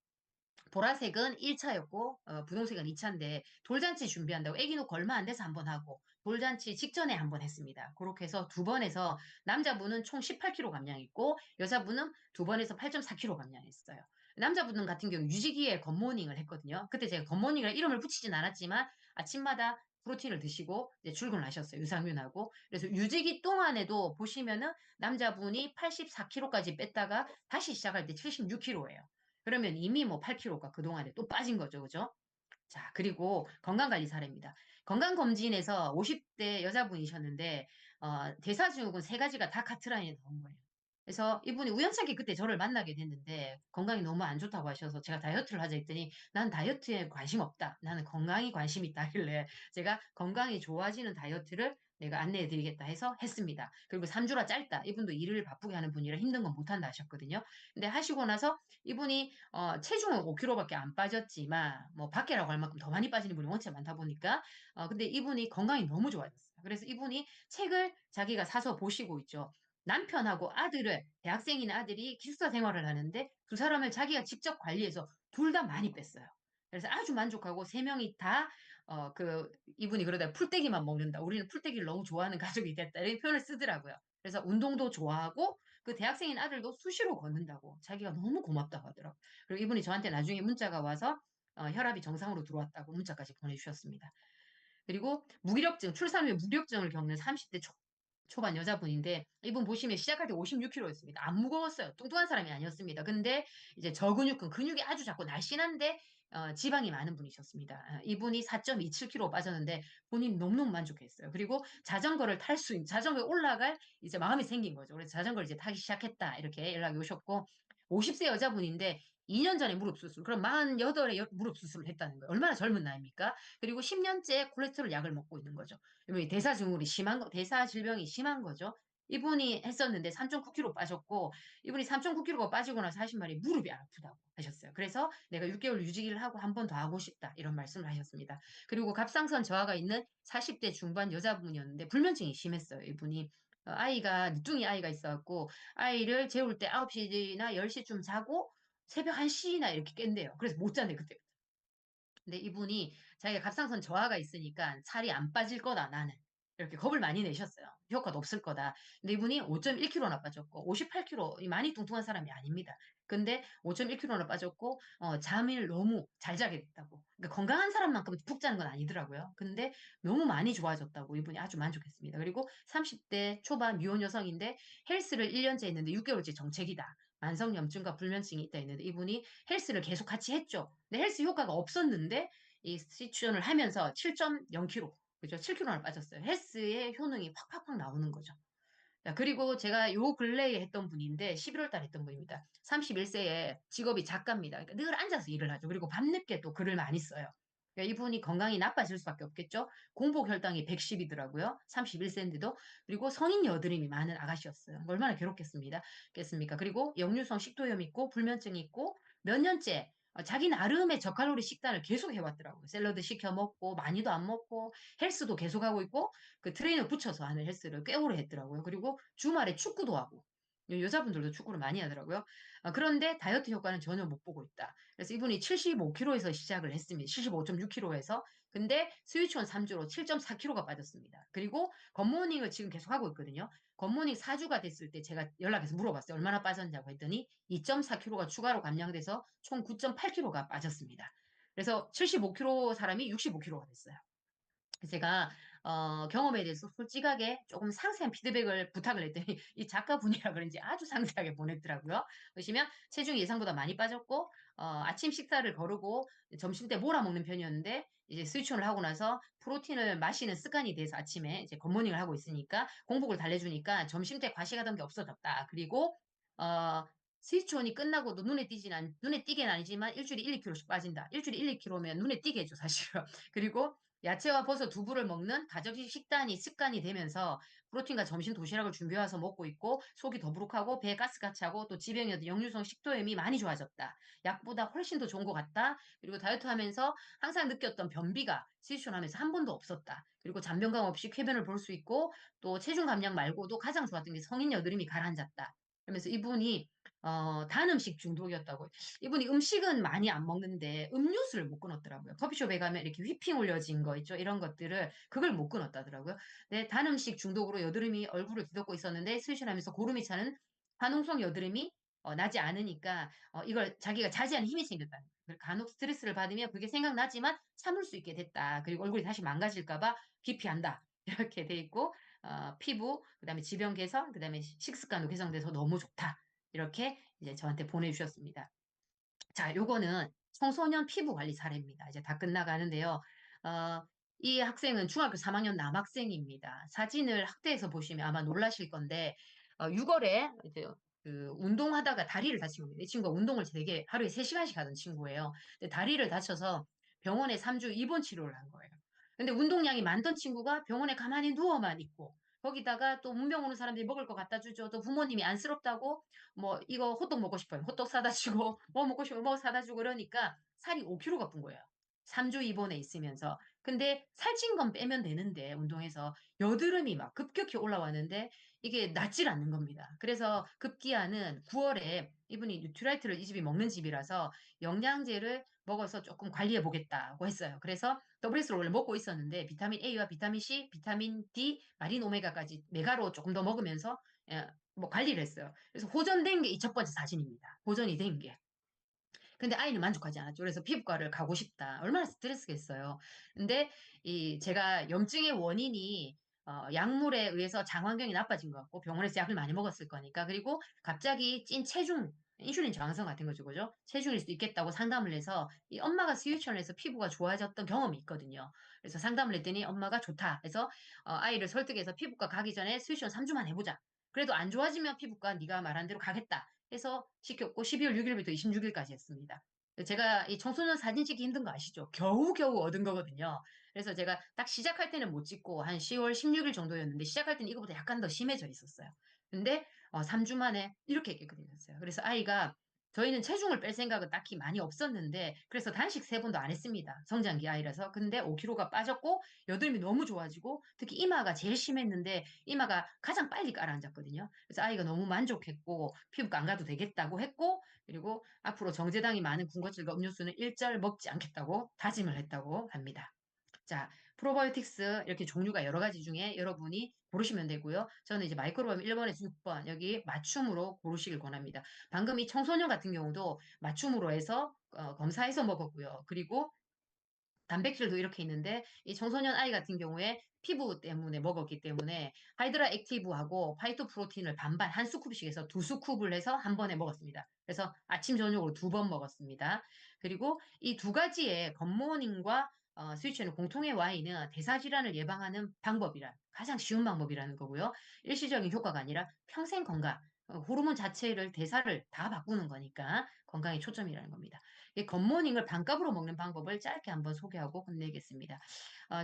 [SPEAKER 1] 보라색은 1차였고 분홍색은 2차인데 돌잔치 준비한다고 애기 놓고 얼마 안 돼서 한 번 하고 돌잔치 직전에 한 번 했습니다. 그렇게 해서 두 번 해서 남자분은 총 18kg 감량했고 여자분은 두 번 해서 8.4kg 감량했어요. 남자분 같은 경우 유지기에 굿모닝을 했거든요. 그때 제가 굿모닝을 이름을 붙이진 않았지만 아침마다 프로틴을 드시고 이제 출근을 하셨어요. 유산균하고. 그래서 유지기 동안에도 보시면은 남자분이 84kg까지 뺐다가 다시 시작할 때 76kg예요. 그러면 이미 뭐 8kg가 그동안에 또 빠진 거죠. 그죠? 자, 그리고 건강관리 사례입니다. 건강검진에서 50대 여자분이셨는데, 대사증후군 세 가지가 다 카트라인에 나온 거예요. 그래서 이분이 우연찮게 그때 저를 만나게 됐는데, 건강이 너무 안 좋다고 하셔서 제가 다이어트를 하자 했더니, 난 다이어트에 관심 없다. 나는 건강이 관심 있다 하길래, 제가 건강이 좋아지는 다이어트를 내가 안내해 드리겠다 해서 했습니다. 그리고 3주라 짧다. 이분도 일을 바쁘게 하는 분이라 힘든 건 못한다 하셨거든요. 근데 하시고 나서 이분이 체중은 5kg밖에 안 빠졌지만 뭐 밖에라고 할 만큼 더 많이 빠지는 분이 원체 많다 보니까 근데 이분이 건강이 너무 좋아졌어요. 그래서 이분이 책을 자기가 사서 보시고 있죠. 남편하고 아들을 대학생인 아들이 기숙사 생활을 하는데 두 사람을 자기가 직접 관리해서 둘 다 많이 뺐어요. 그래서 아주 만족하고 세 명이 다 이분이 그러다 풀떼기만 먹는다. 우리는 풀떼기를 너무 좋아하는 가족이 됐다. 이런 표현을 쓰더라고요. 그래서 운동도 좋아하고 그 대학생인 아들도 수시로 걷는다고 자기가 너무 고맙다고 하더라고요. 그리고 이분이 저한테 나중에 문자가 와서 혈압이 정상으로 들어왔다고 문자까지 보내주셨습니다. 그리고 무기력증, 출산 후에 무기력증을 겪는 30대 초반 여자분인데 이분 보시면 시작할 때 56kg였습니다. 안 무거웠어요. 뚱뚱한 사람이 아니었습니다. 근데 이제 저근육근 근육이 아주 작고 날씬한데 지방이 많은 분이셨습니다. 이분이 4.27kg 빠졌는데 본인 너무너무 만족했어요. 그리고 자전거를 탈 수 있는 자전거에 올라갈 이제 마음이 생긴 거죠. 그래서 자전거를 이제 타기 시작했다 이렇게 연락이 오셨고 50세 여자분인데 2년 전에 무릎 수술, 그럼 48에 무릎 수술을 했다는 거예요. 얼마나 젊은 나이입니까? 그리고 10년째 콜레스테롤 약을 먹고 있는 거죠. 이분이 대사 질병이 심한 거죠. 이분이 했었는데 3.9kg 빠졌고, 이분이 3.9kg가 빠지고 나서 하신 말이 무릎이 안 아프다고 하셨어요. 그래서 내가 6개월 유지기를 하고 한 번 더 하고 싶다. 이런 말씀을 하셨습니다. 그리고 갑상선 저하가 있는 40대 중반 여자분이었는데, 불면증이 심했어요. 이분이. 늦둥이 아이가 있어갖고, 아이를 재울 때 9시나 10시쯤 자고, 새벽 1시나 이렇게 깬대요. 그래서 못 잔대, 그때. 근데 이분이 자기가 갑상선 저하가 있으니까 살이 안 빠질 거다, 나는. 이렇게 겁을 많이 내셨어요. 효과도 없을 거다. 근데 이분이 5.1kg나 빠졌고, 58kg, 많이 뚱뚱한 사람이 아닙니다. 근데 5.1kg나 빠졌고, 잠을 너무 잘 자게 됐다고. 그러니까 건강한 사람만큼 푹 자는 건 아니더라고요. 근데 너무 많이 좋아졌다고 이분이 아주 만족했습니다. 그리고 30대 초반 미혼 여성인데 헬스를 1년째 했는데 6개월째 정체기다. 만성염증과 불면증이 있다 했는데 이분이 헬스를 계속 같이 했죠. 근데 헬스 효과가 없었는데 이 시추전을 하면서 7.0kg, 그죠? 7kg나 빠졌어요. 헬스의 효능이 팍팍팍 나오는 거죠. 자, 그리고 제가 요 근래에 했던 분인데 11월 달에 했던 분입니다. 31세에 직업이 작가입니다. 그러니까 늘 앉아서 일을 하죠. 그리고 밤늦게 또 글을 많이 써요. 그러니까 이분이 건강이 나빠질 수밖에 없겠죠. 공복 혈당이 110이더라고요. 31세인데도. 그리고 성인 여드름이 많은 아가씨였어요. 얼마나 괴롭겠습니까? 그리고 역류성 식도염 있고 불면증이 있고 몇 년째 자기 나름의 저칼로리 식단을 계속 해왔더라고요. 샐러드 시켜 먹고 많이도 안 먹고 헬스도 계속 하고 있고 그 트레이너 붙여서 하는 헬스를 꽤 오래 했더라고요. 그리고 주말에 축구도 하고 여자분들도 축구를 많이 하더라고요. 그런데 다이어트 효과는 전혀 못 보고 있다. 그래서 이분이 75kg에서 시작을 했습니다. 75.6kg에서. 근데 스위치온 3주로 7.4kg가 빠졌습니다. 그리고 겉모닝을 지금 계속 하고 있거든요. 겉모닝 4주가 됐을 때 제가 연락해서 물어봤어요. 얼마나 빠졌냐고 했더니 2.4kg가 추가로 감량돼서 총 9.8kg가 빠졌습니다. 그래서 75kg 사람이 65kg가 됐어요. 제가 경험에 대해서 솔직하게 조금 상세한 피드백을 부탁을 했더니 이 작가분이라 그런지 아주 상세하게 보냈더라고요. 보시면 체중이 예상보다 많이 빠졌고 아침 식사를 거르고 점심 때 몰아먹는 편이었는데 이제 스위치온을 하고 나서 프로틴을 마시는 습관이 돼서 아침에 이제 굿모닝을 하고 있으니까 공복을 달래주니까 점심 때 과식하던 게 없어졌다. 그리고 어, 스위치온이 끝나고도 눈에 띄게는 아니지만 일주일에 1, 2kg씩 빠진다. 일주일에 1, 2kg면 눈에 띄게 해줘 사실은. 그리고 야채와 버섯 두부를 먹는 가정식 식단이 습관이 되면서 프로틴과 점심 도시락을 준비해서 먹고 있고 속이 더부룩하고 배에 가스가 차고 또 지병이어도 역류성 식도염이 많이 좋아졌다. 약보다 훨씬 더 좋은 것 같다. 그리고 다이어트 하면서 항상 느꼈던 변비가 스위치온 하면서 한 번도 없었다. 그리고 잔변감 없이 쾌변을 볼 수 있고 또 체중 감량 말고도 가장 좋았던 게 성인 여드름이 가라앉았다. 그러면서 이분이 단 음식 중독이었다고. 이분이 음식은 많이 안 먹는데 음료수를 못 끊었더라고요. 커피숍에 가면 이렇게 휘핑 올려진 거 있죠. 이런 것들을 그걸 못 끊었다더라고요. 네, 단 음식 중독으로 여드름이 얼굴을 뒤덮고 있었는데 스위치하면서 고름이 차는 화농성 여드름이 나지 않으니까 이걸 자기가 자제하는 힘이 생겼다. 간혹 스트레스를 받으면 그게 생각나지만 참을 수 있게 됐다. 그리고 얼굴이 다시 망가질까봐 기피한다. 이렇게 돼 있고 피부, 그다음에 지병 개선, 그다음에 식습관도 개선돼서 너무 좋다. 이렇게 이제 저한테 보내주셨습니다. 자, 요거는 청소년 피부 관리 사례입니다. 이제 다 끝나가는데요. 어, 이 학생은 중학교 3학년 남학생입니다. 사진을 학대해서 보시면 아마 놀라실 건데, 6월에 이제 그 운동하다가 다리를 다친 겁니다. 이 친구가 운동을 되게 하루에 3시간씩 하던 친구예요. 근데 다리를 다쳐서 병원에 3주 입원 치료를 한 거예요. 근데 운동량이 많던 친구가 병원에 가만히 누워만 있고, 거기다가 또 문병 오는 사람들이 먹을 거 갖다 주죠. 또 부모님이 안쓰럽다고 뭐 이거 호떡 먹고 싶어요. 호떡 사다 주고 뭐 먹고 싶으면 뭐 사다 주고 그러니까 살이 5kg가 쁜 거예요. 3주 입원해 있으면서. 근데 살찐 건 빼면 되는데 운동해서 여드름이 막 급격히 올라왔는데 이게 낫질 않는 겁니다. 그래서 급기야는 9월에 이분이 뉴트라이트를 이 집이 먹는 집이라서 영양제를 먹어서 조금 관리해 보겠다고 했어요. 그래서 WS를 원래 먹고 있었는데 비타민 A와 비타민 C, 비타민 D, 마린 오메가까지 메가로 조금 더 먹으면서 뭐 관리를 했어요. 그래서 호전된 게 이 첫 번째 사진입니다. 호전이 된 게. 근데 아이는 만족하지 않았죠. 그래서 피부과를 가고 싶다. 얼마나 스트레스겠어요. 근데 이 제가 염증의 원인이 약물에 의해서 장환경이 나빠진 것 같고 병원에서 약을 많이 먹었을 거니까 그리고 갑자기 찐 체중 인슐린 저항성 같은 거죠, 그죠? 체중일 수도 있겠다고 상담을 해서 이 엄마가 스위치를 해서 피부가 좋아졌던 경험이 있거든요. 그래서 상담을 했더니 엄마가 좋다. 그래서 아이를 설득해서 피부과 가기 전에 스위치를 3주만 해보자. 그래도 안 좋아지면 피부과 네가 말한 대로 가겠다. 해서 시켰고 12월 6일부터 26일까지 했습니다. 제가 이 청소년 사진 찍기 힘든 거 아시죠? 겨우겨우 얻은 거거든요. 그래서 제가 딱 시작할 때는 못 찍고 한 10월 16일 정도였는데 시작할 때는 이거보다 약간 더 심해져 있었어요. 근데 3주 만에 이렇게 깨끗해졌어요. 그래서 아이가 저희는 체중을 뺄 생각은 딱히 많이 없었는데 그래서 단식 3번도 안 했습니다. 성장기 아이라서. 근데 5kg가 빠졌고 여드름이 너무 좋아지고 특히 이마가 제일 심했는데 이마가 가장 빨리 가라앉았거든요. 그래서 아이가 너무 만족했고 피부과 안 가도 되겠다고 했고 그리고 앞으로 정제당이 많은 군것질과 음료수는 일절 먹지 않겠다고 다짐을 했다고 합니다. 자, 프로바이오틱스 이렇게 종류가 여러 가지 중에 여러분이 고르시면 되고요. 저는 이제 마이크로바이옴 1번에서 6번 여기 맞춤으로 고르시길 권합니다. 방금 이 청소년 같은 경우도 맞춤으로 해서 검사해서 먹었고요. 그리고 단백질도 이렇게 있는데 이 청소년 아이 같은 경우에 피부 때문에 먹었기 때문에 하이드라 액티브하고 파이토 프로틴을 반반 한 스쿱씩 해서 두 스쿱을 해서 한 번에 먹었습니다. 그래서 아침 저녁으로 2번 먹었습니다. 그리고 이 두 가지의 겉모닝과 스위치는 공통의 Y는 대사질환을 예방하는 방법이란 가장 쉬운 방법이라는 거고요. 일시적인 효과가 아니라 평생 건강, 호르몬 자체를 대사를 다 바꾸는 거니까 건강에 초점이라는 겁니다. 이 굿모닝을 반값으로 먹는 방법을 짧게 한번 소개하고 끝내겠습니다.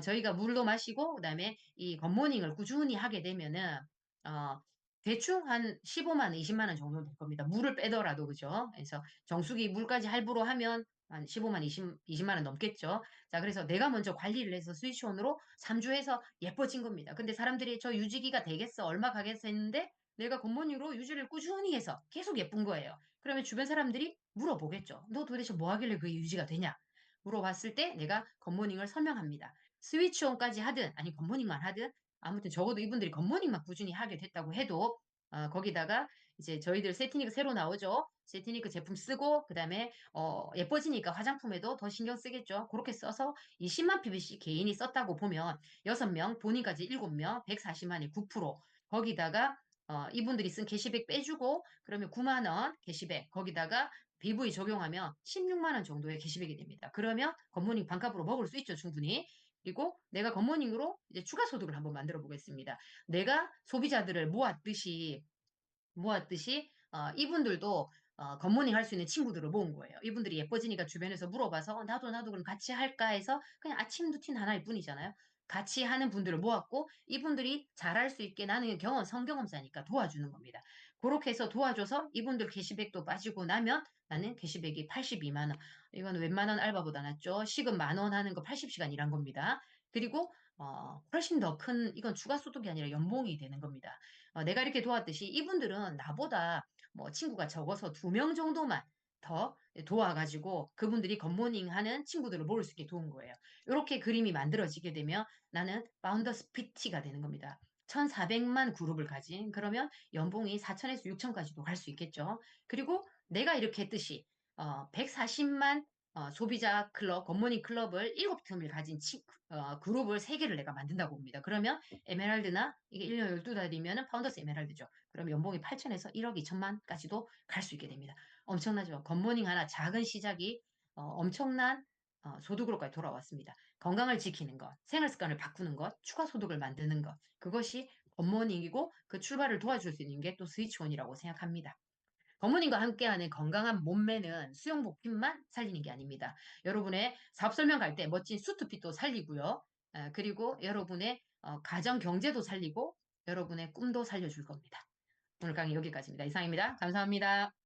[SPEAKER 1] 저희가 물도 마시고 그다음에 이 굿모닝을 꾸준히 하게 되면은 어, 대충 한 15만 원, 20만 원 정도 될 겁니다. 물을 빼더라도 그죠? 그래서 정수기 물까지 할부로 하면 한 15만, 20만 원 넘겠죠. 자, 그래서 내가 먼저 관리를 해서 스위치온으로 3주 해서 예뻐진 겁니다. 근데 사람들이 저 유지기가 되겠어? 얼마 가겠어? 했는데 내가 굿모닝으로 유지를 꾸준히 해서 계속 예쁜 거예요. 그러면 주변 사람들이 물어보겠죠. 너 도대체 뭐 하길래 그게 유지가 되냐? 물어봤을 때 내가 굿모닝을 설명합니다. 스위치온까지 하든 아니 굿모닝만 하든 아무튼 적어도 이분들이 굿모닝만 꾸준히 하게 됐다고 해도 거기다가 이제 저희들 세티니크 새로 나오죠. 세티니크 제품 쓰고 그다음에 예뻐지니까 화장품에도 더 신경 쓰겠죠. 그렇게 써서 20만 PBC 개인이 썼다고 보면 6명, 본인까지 7명, 140만이 9%. 거기다가 이분들이 쓴 캐시백 빼주고 그러면 9만 원 캐시백 거기다가 BV 적용하면 16만 원 정도의 캐시백이 됩니다. 그러면 굿모닝 반값으로 먹을 수 있죠, 충분히. 그리고 내가 굿모닝으로 이제 추가 소득을 한번 만들어 보겠습니다. 내가 소비자들을 모았듯이 이분들도 굿모닝 할 수 있는 친구들을 모은 거예요. 이분들이 예뻐지니까 주변에서 물어봐서 나도 그럼 같이 할까 해서 그냥 아침 루틴 하나일 뿐이잖아요. 같이 하는 분들을 모았고 이분들이 잘할 수 있게 나는 성경험자니까 도와주는 겁니다. 그렇게 해서 도와줘서 이분들 캐시백도 빠지고 나면 나는 캐시백이 82만 원. 이건 웬만한 알바보다 낫죠. 시급 10,000원 하는 거 80시간 일한 겁니다. 그리고 훨씬 더 큰 이건 추가 소득이 아니라 연봉이 되는 겁니다. 내가 이렇게 도왔듯이 이분들은 나보다 뭐 친구가 적어서 2명 정도만 더 도와가지고 그분들이 굿모닝 하는 친구들을 모을 수 있게 도운 거예요. 이렇게 그림이 만들어지게 되면 나는 파운더스 PT가 되는 겁니다. 1,400만 그룹을 가진 그러면 연봉이 4천에서 6천까지도 갈 수 있겠죠. 그리고 내가 이렇게 했듯이 140만 소비자 클럽, 굿모닝 클럽을 7틈을 가진 그룹을 3개를 내가 만든다고 봅니다. 그러면 에메랄드나 이게 1년 12달이면 파운더스 에메랄드죠. 그럼 연봉이 8천에서 1억 2천만까지도 갈 수 있게 됩니다. 엄청나죠? 굿모닝 하나 작은 시작이 엄청난 소득으로까지 돌아왔습니다. 건강을 지키는 것, 생활 습관을 바꾸는 것, 추가 소득을 만드는 것, 그것이 굿모닝이고 그 출발을 도와줄 수 있는 게 또 스위치온이라고 생각합니다. 굿모닝과 함께하는 건강한 몸매는 수영복핏만 살리는 게 아닙니다. 여러분의 사업 설명 갈 때 멋진 수트핏도 살리고요. 그리고 여러분의 가정 경제도 살리고 여러분의 꿈도 살려줄 겁니다. 오늘 강의 여기까지입니다. 이상입니다. 감사합니다.